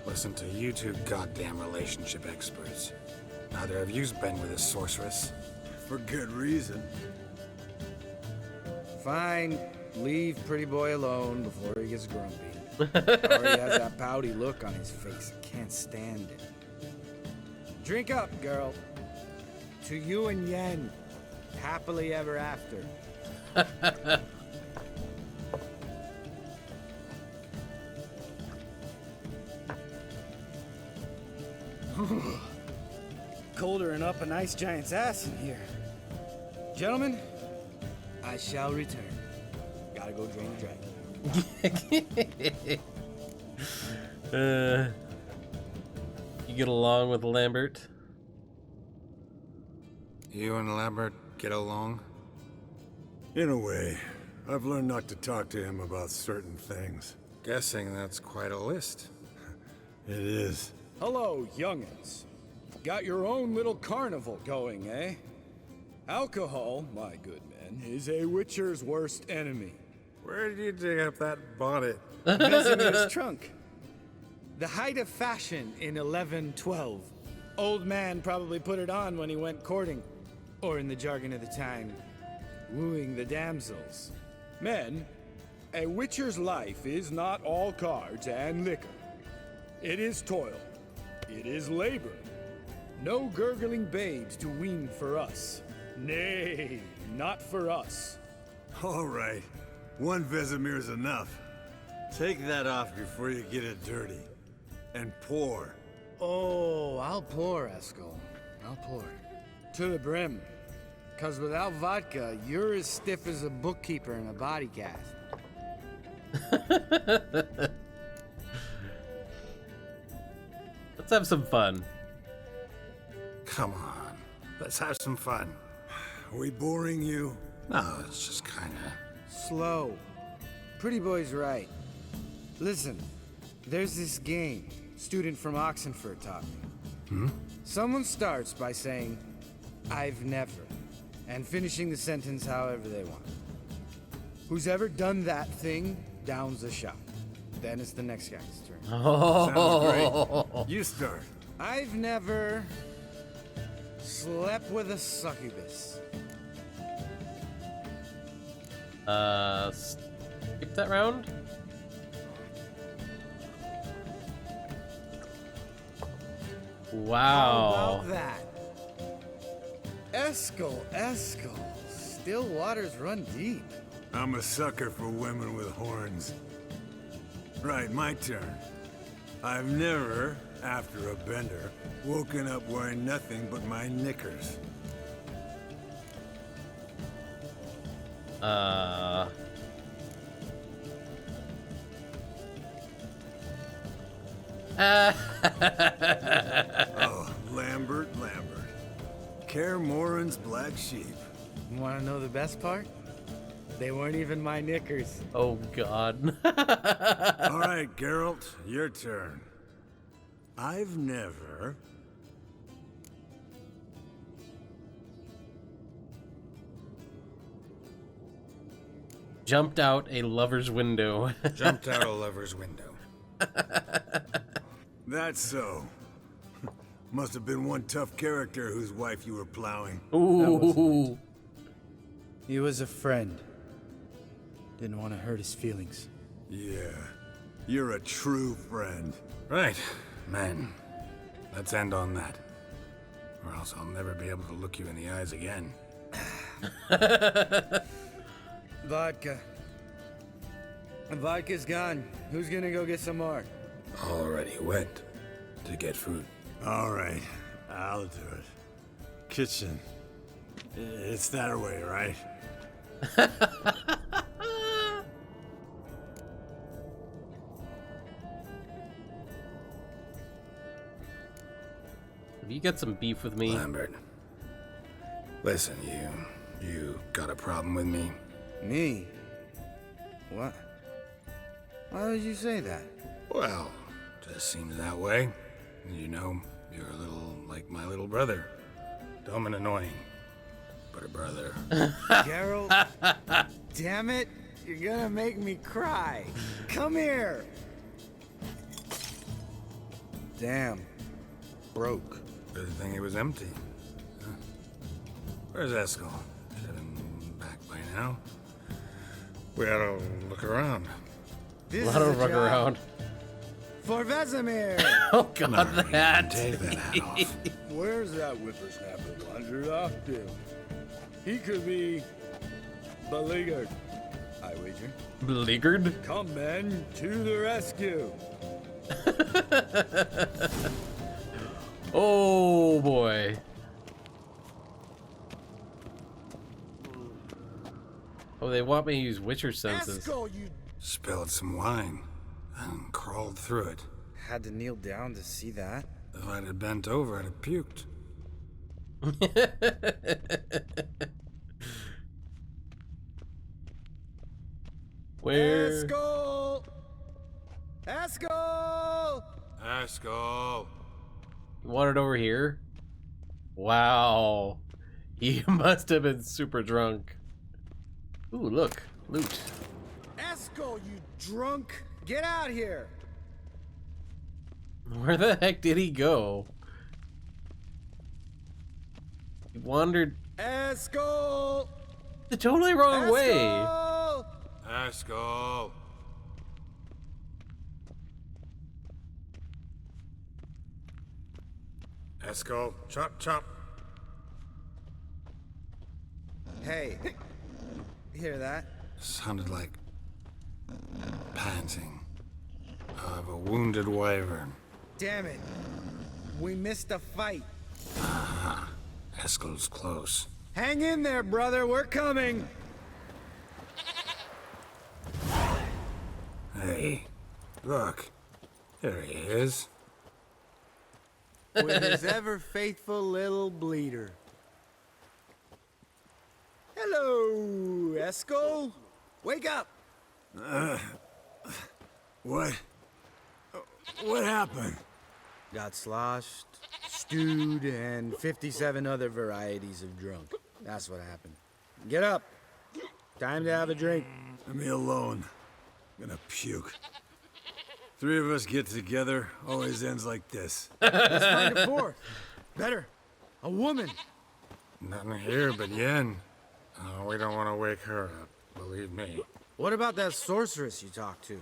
Listen to you two goddamn relationship experts. Neither of you's been with a sorceress. For good reason. Fine, leave pretty boy alone before he gets grumpy. Already has that pouty look on his face. I can't stand it. Drink up, girl. To you and Yen. Happily ever after. Colder and up a nice giant's ass in here. Gentlemen, I shall return. Gotta go drain the dragon. You get along with Lambert? You and Lambert get along? In a way. I've learned not to talk to him about certain things. Guessing that's quite a list. It is. Hello, young'uns. Got your own little carnival going, eh? Alcohol, my good men, is a witcher's worst enemy. Where did you dig up that bonnet? Vesemir's trunk. The height of fashion in 1112. Old man probably put it on when he went courting. Or in the jargon of the time, wooing the damsels. Men, a witcher's life is not all cards and liquor. It is toil. It is labor. No gurgling babes to wean for us. Nay, not for us. All right. One Vesemir's enough. Take that off before you get it dirty. And pour. Oh, I'll pour, Eskel. I'll pour. To the brim. 'Cause without vodka, you're as stiff as a bookkeeper in a body cast. Let's have some fun. Come on. Let's have some fun. Are we boring you? No, it's just kinda... Slow. Pretty boy's right. Listen, there's this game student from Oxenford taught me. Someone starts by saying, I've never, and finishing the sentence however they want. Who's ever done that thing downs a shot. Then it's the next guy's turn. Sounds great. You start. I've never slept with a succubus. Skip that round? Wow. How about that? Eskel. Still waters run deep. I'm a sucker for women with horns. Right, my turn. I've never, after a bender, woken up wearing nothing but my knickers. Oh, Lambert. Kaer Morhen's black sheep. You want to know the best part? They weren't even my knickers. Oh, God. All right, Geralt, your turn. I've never... Jumped out a lover's window. Jumped out a lover's window. That's so. Must have been one tough character whose wife you were plowing. Ooh. He was a friend. Didn't want to hurt his feelings. Yeah, you're a true friend. Right. Men, let's end on that. Or else I'll never be able to look you in the eyes again. Vodka. Vodka's gone. Who's gonna go get some more? Already went to get food. All right, I'll do it. Kitchen. It's that way, right? Have you got some beef with me? Lambert. Listen, you got a problem with me? Me? What? Why would you say that? Well, just seems that way. You know, you're a little like my little brother. Dumb and annoying, but a brother. Geralt, damn it, you're gonna make me cry. Come here. Damn, broke. Good thing it was empty. Huh. Where's Eskel? Should have been back by now. We ought to look around. A lot of rug around. For Vesemir! Oh, God, No, that. take that hat off. Where's that whippersnapper wandered off to? He could be beleaguered, I wager. Beleaguered? Come, men, to the rescue! Oh, boy. Oh, they want me to use Witcher senses. Eskel, you Spilled some wine and crawled through it. had to kneel down to see that? If I'd have bent over, I'd have puked. Where? Eskel! Eskel! You want it over here? Wow. You must have been super drunk. Ooh, look. Loot. Eskel, you drunk! Get out here! Where the heck did he go? He wandered Eskel! the totally wrong way. Eskel! Eskel! Eskel, chop, chop. Hey, hear that? Sounded like panting of a wounded wyvern. Damn it. We missed a fight. Eskel's close. Hang in there, brother. We're coming. Hey, look. There he is. With his ever faithful little bleeder. Hello, Eskel. Wake up. What? What happened? Got sloshed, stewed, and 57 other varieties of drunk. That's what happened. Get up. Time to have a drink. Leave me alone. I'm gonna puke. Three of us get together, always ends like this. Let's find a fourth. Better. A woman. Nothing here but Yen. Oh, we don't want to wake her up, believe me. What about that sorceress you talked to?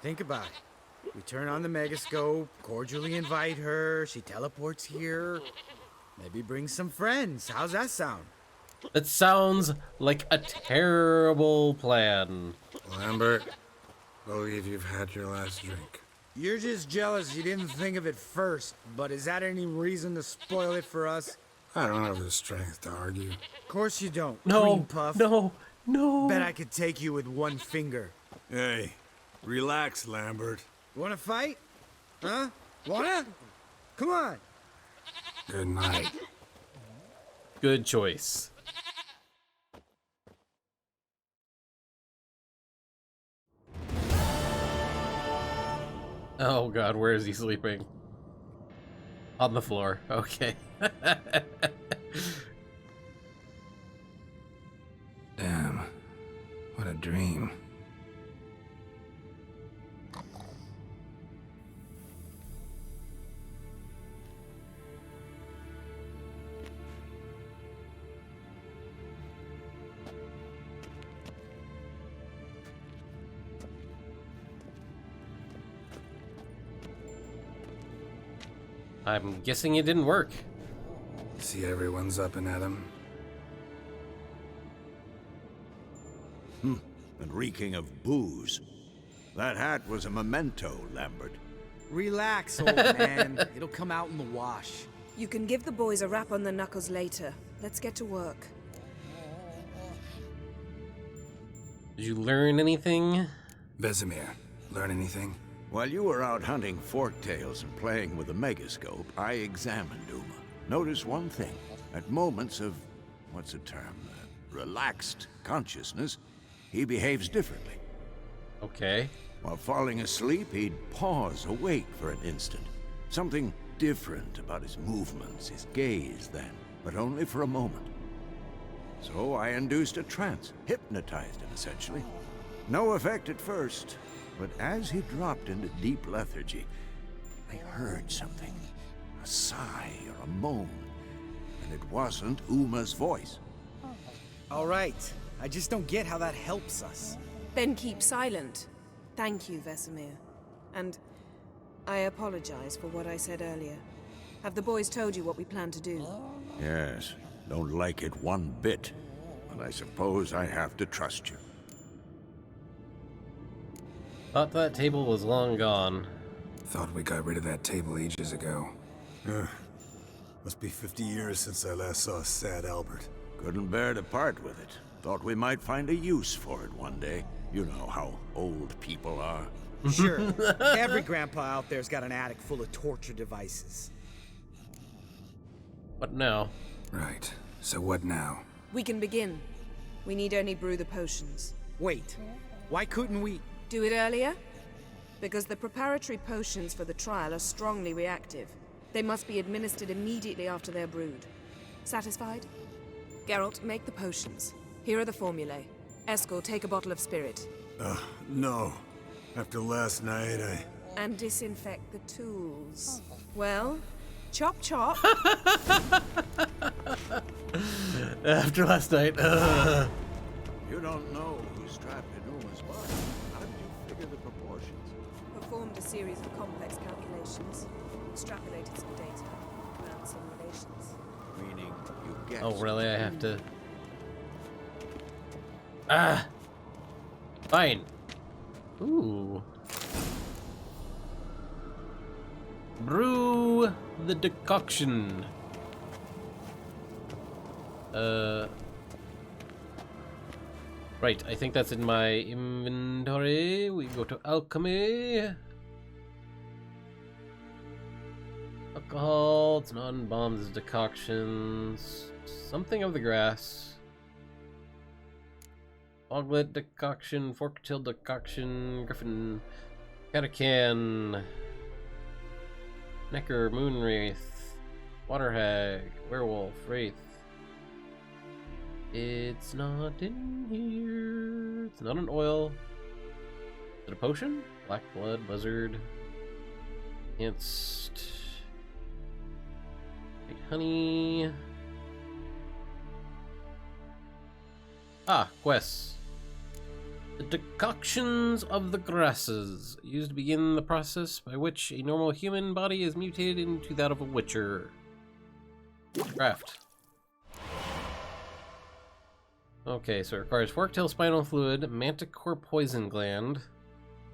Think about it. We turn on the megascope, cordially invite her, she teleports here. Maybe bring some friends. How's that sound? That sounds like a terrible plan. Lambert, believe you've had your last drink. You're just jealous you didn't think of it first, but is that any reason to spoil it for us? I don't have the strength to argue. Of course you don't, No, Cream Puff. no. Bet I could take you with one finger. Hey, relax, Lambert. Wanna fight? Huh? Wanna? Come on. Good night. Good choice. Oh god, where is he sleeping? On the floor. Okay. Damn. What a dream. I'm guessing it didn't work. See everyone's up and at him. And reeking of booze. That hat was a memento, Lambert. Relax, old man. It'll come out in the wash. You can give the boys a rap on the knuckles later. Let's get to work. Did you learn anything? Vesemir, learn anything? While you were out hunting forktails and playing with the megascope, I examined Uma. Notice one thing. At moments of, what's the term, relaxed consciousness, he behaves differently. Okay. While falling asleep, he'd pause, awake for an instant. Something different about his movements, his gaze then, but only for a moment. So I induced a trance, hypnotized him essentially. No effect at first, but as he dropped into deep lethargy, I heard something. A sigh or a moan. And it wasn't Uma's voice. All right. I just don't get how that helps us. Then keep silent. Thank you, Vesemir. And I apologize for what I said earlier. Have the boys told you what we plan to do? Yes, don't like it one bit. But I suppose I have to trust you. Thought that table was long gone. Thought we got rid of that table ages ago. Must be 50 years since I last saw sad Albert. Couldn't bear to part with it. Thought we might find a use for it one day. You know how old people are. Sure. Every grandpa out there's got an attic full of torture devices. What now? Right. So what now? We can begin. We need only brew the potions. Wait. Why couldn't we? Do it earlier? Because the preparatory potions for the trial are strongly reactive. They must be administered immediately after they're brewed. Satisfied? Geralt, make the potions. Here are the formulae. Eskel, take a bottle of spirit. No. After last night, And disinfect the tools. Well, chop chop. After last night, You don't know who's trapped in Uma's body. How did you figure the proportions? Performed a series of complex calculations. Extrapolated some data. Ran simulations. Meaning you guessed. oh really? I have to. Ah! Fine. Ooh. Brew the decoction. Right, I think that's in my inventory. We go to alchemy. Alcohol, it's non-bombs, it's decoctions. Something of the grass. Foglet decoction, fork-tail decoction, griffin, catacan, necker, moonwraith, water hag, werewolf, wraith. It's not in here. It's not an oil. Is it a potion? Black blood, buzzard. Enhanced. Honey. Ah, quests. The decoctions of the grasses, used to begin the process by which a normal human body is mutated into that of a witcher. Craft. Okay, so it requires fork-tail spinal fluid, manticore poison gland,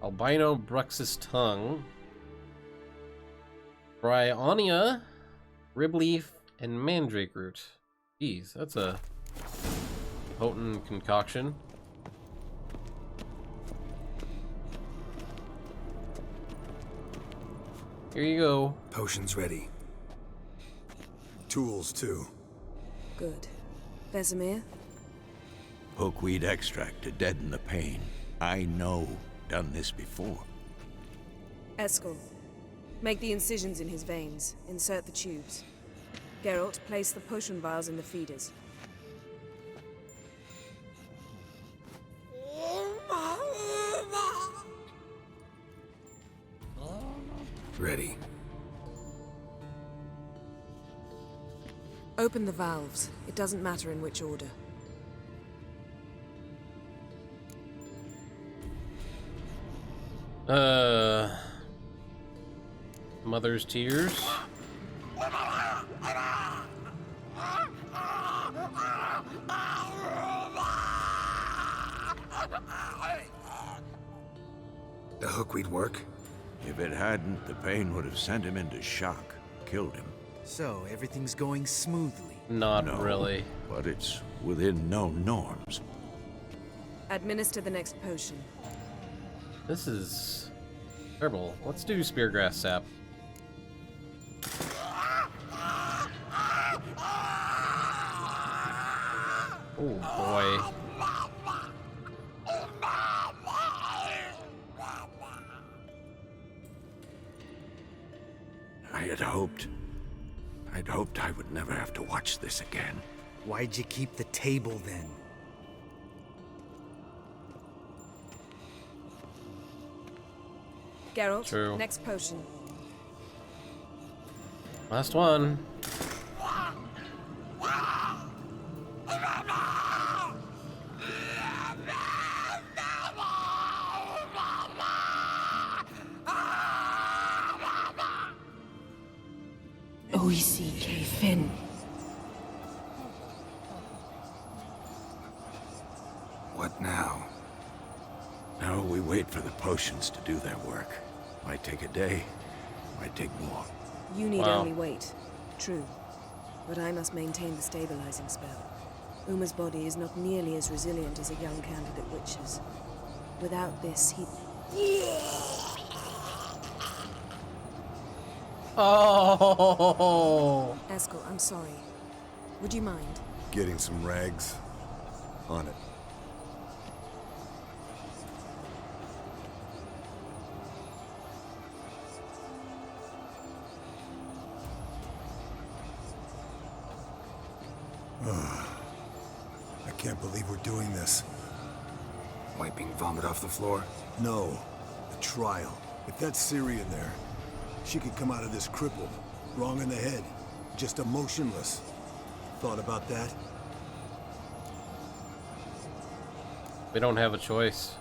albino bruxus tongue, bryonia, rib leaf, and mandrake root. Jeez, that's a potent concoction. Here you go. Potions ready. Tools, too. Good. Vesemir? Hookweed extract to deaden the pain. I know. Done this before. Eskel. Make the incisions in his veins. Insert the tubes. Geralt, place the potion vials in the feeders. Ready. Open the valves. It doesn't matter in which order. Mother's tears. The hookweed work? If it hadn't, the pain would have sent him into shock, killed him. So, everything's going smoothly. Not No, really. But it's within known norms. Administer the next potion. This is terrible. Let's do speargrass sap. Oh boy. I'd hoped I would never have to watch this again. Why'd you keep the table then? Geralt, True. next potion. Last one. Oisi Fin. What now? Now we wait for the potions to do their work. Might take a day, might take more. You need Wow. only wait. True. But I must maintain the stabilizing spell. Uma's body is not nearly as resilient as a young candidate witch's. Without this, he... Oh! Eskel, I'm sorry. Would you mind? Getting some rags. On it. I can't believe we're doing this. Wiping vomit off the floor? No, the trial. If that's Ciri in there, she could come out of this crippled, wrong in the head, just emotionless. Thought about that? We don't have a choice.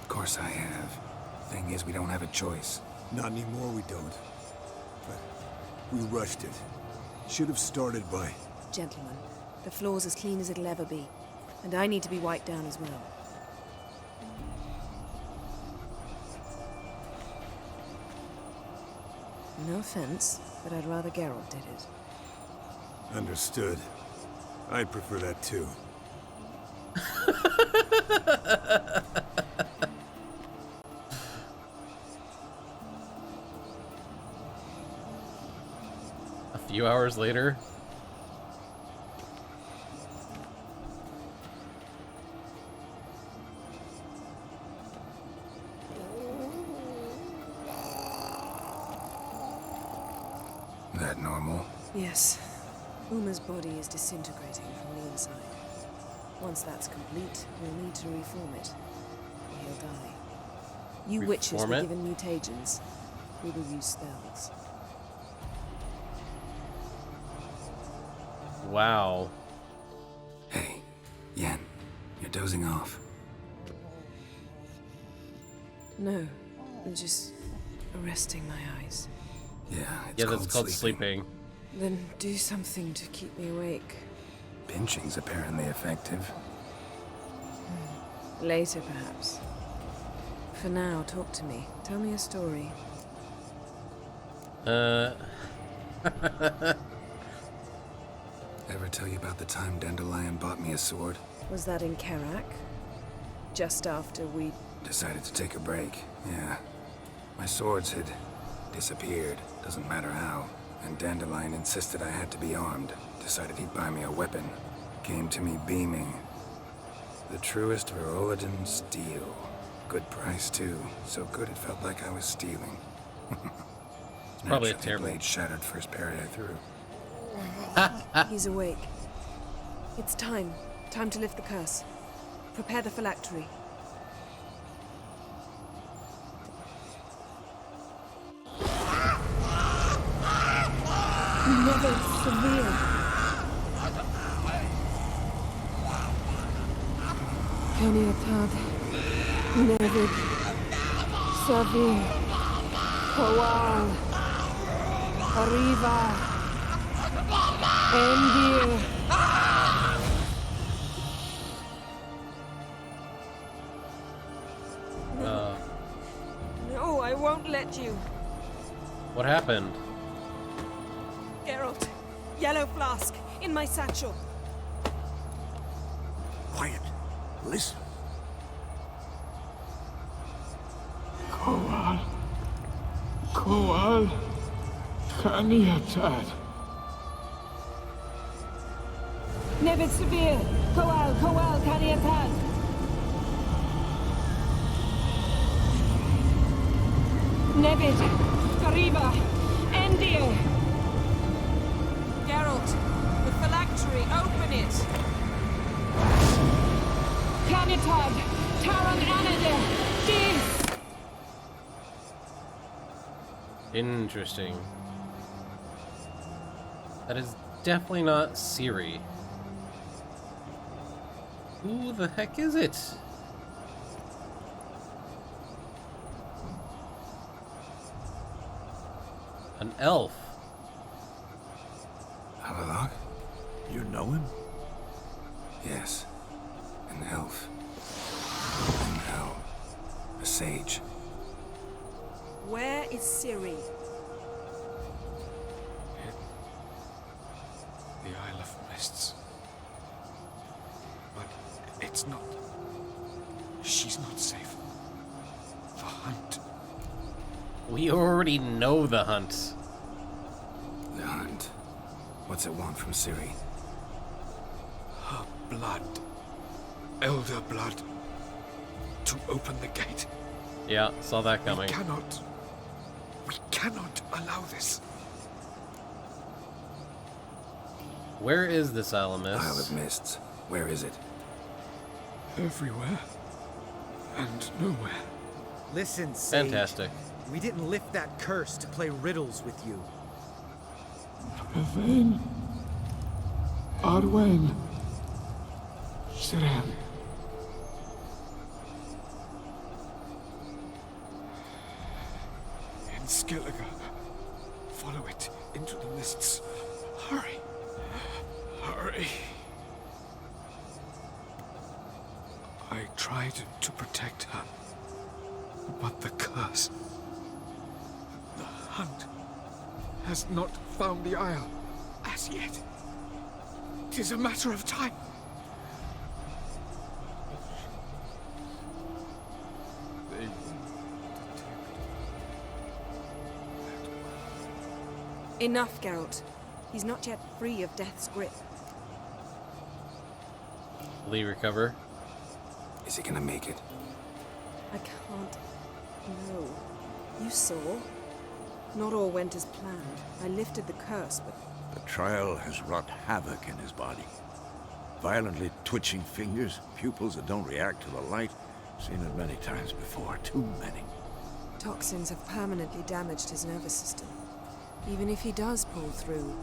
Of course I have. Thing is, we don't have a choice. Not anymore, we don't. But we rushed it. Should have started by... Gentlemen, the floor's as clean as it'll ever be. And I need to be wiped down as well. No offense, but I'd rather Geralt did it. Understood. I'd prefer that too. A few hours later. That normal? Yes. Uma's body is disintegrating from the inside. Once that's complete, we'll need to reform it. Or he'll die. You witches Reform were it? given mutagens. We will use spells. Wow. Hey, Yen, you're dozing off. No, I'm just resting my eyes. Yeah, Yeah, that's called sleeping. Then do something to keep me awake. Pinching's apparently effective. Later, perhaps. For now, talk to me. Tell me a story. Ever tell you about the time Dandelion bought me a sword? Was that in Karak? Just after we... Decided to take a break, yeah. My swords had disappeared, doesn't matter how. And Dandelion insisted I had to be armed. Decided he'd buy me a weapon. Came to me beaming. The truest Verolidan steel. Good price, too. So good it felt like I was stealing. It's probably a Naturally, terrible... blade shattered first parry I threw. He's awake. It's time. Time to lift the curse. Prepare the phylactery. Never severe. Keniatad. Nevid. Savi. Kowal. Arriva. Endir. No, I won't let you. What happened? Geralt, yellow flask, in my satchel. Quiet. Listen. Kowal. Kowal. Kaniatad. Nevid Severe, Kowal, Kowal, Kaniatad. Nevid, Kariba, Endir. Geralt, the phylactery, open it. Kaniatad, Taran Anadir, Dis. Interesting. That is definitely not Ciri. Who the heck is it? An elf. Avalok? You know him? Yes. An elf. An elf. A sage. Where is Ciri? The Isle of Mists. But it's not. She's not safe. The hunt. We already know the hunt. The hunt. What's it want from Ciri? Her blood. Elder blood. To open the gate. Yeah, saw that coming. We cannot allow this. Where is this Isle of Isle Mists? of Mists. Where is it? Everywhere. And nowhere. Listen, Sage. Fantastic. We didn't lift that curse to play riddles with you. Yvain. Arwen. Siren. In Skellige. Follow it into the mists. Hurry. Hurry. I tried to protect her. But the curse... The hunt has not found the Isle as yet. 'Tis a matter of time. They... Enough, Geralt. He's not yet free of death's grip. Will he recover? Is he gonna make it? I can't... No. You saw? Not all went as planned. I lifted the curse, but... The trial has wrought havoc in his body. Violently twitching fingers, pupils that don't react to the light. Seen it many times before, too many. Toxins have permanently damaged his nervous system. Even if he does pull through...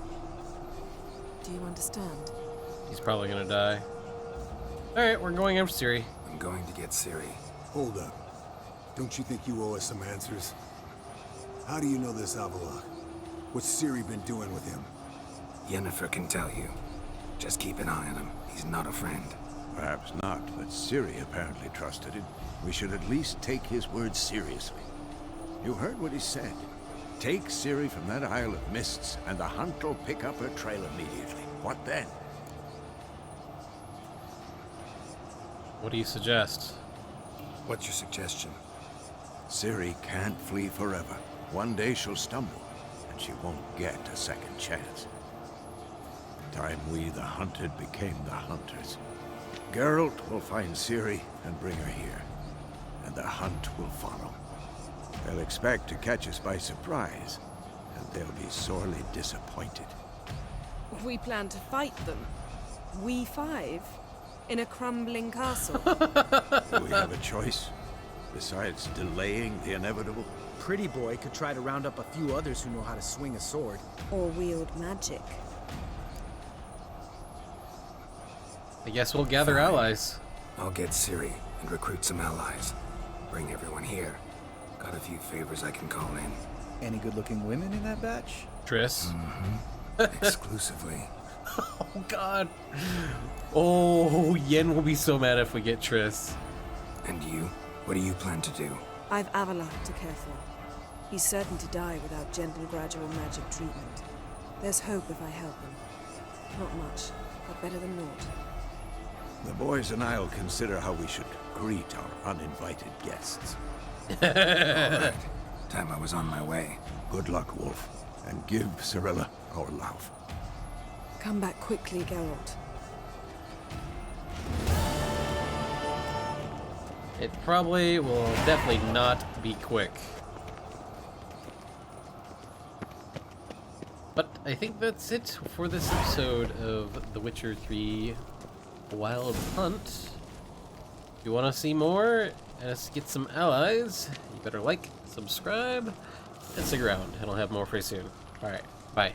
Do you understand? He's probably gonna die. Alright, we're going after Ciri. I'm going to get Ciri. Hold up. Don't you think you owe us some answers? How do you know this Avalok? What's Ciri been doing with him? Yennefer can tell you. Just keep an eye on him. He's not a friend. Perhaps not, but Ciri apparently trusted him. We should at least take his words seriously. You heard what he said. Take Ciri from that Isle of Mists, and the hunt will pick up her trail immediately. What then? What do you suggest? What's your suggestion? Ciri can't flee forever. One day she'll stumble, and she won't get a second chance. The time we, the hunted, became the hunters. Geralt will find Ciri and bring her here, and the hunt will follow. They'll expect to catch us by surprise, and they'll be sorely disappointed. We plan to fight them. We five? In a crumbling castle? Do we have a choice? Besides delaying the inevitable? Pretty boy could try to round up a few others who know how to swing a sword. Or wield magic. I guess we'll gather allies. I'll get Ciri and recruit some allies. Bring everyone here. Got a few favors I can call in. Any good-looking women in that batch? Triss. Mm-hmm. Exclusively. Oh, God. Oh, Yen will be so mad if we get Triss. And you? What do you plan to do? I've Avalok to care for. He's certain to die without gentle, gradual magic treatment. There's hope if I help him. Not much, but better than naught. The boys and I'll consider how we should greet our uninvited guests. All right. Time I was on my way. Good luck, Wolf, and give Cirilla our love. Come back quickly, Geralt. It probably will definitely not be quick. But I think that's it for this episode of The Witcher 3 Wild Hunt. If you want to see more and us get some allies, you better like, subscribe, and stick around, and I'll have more for you soon. Alright, bye.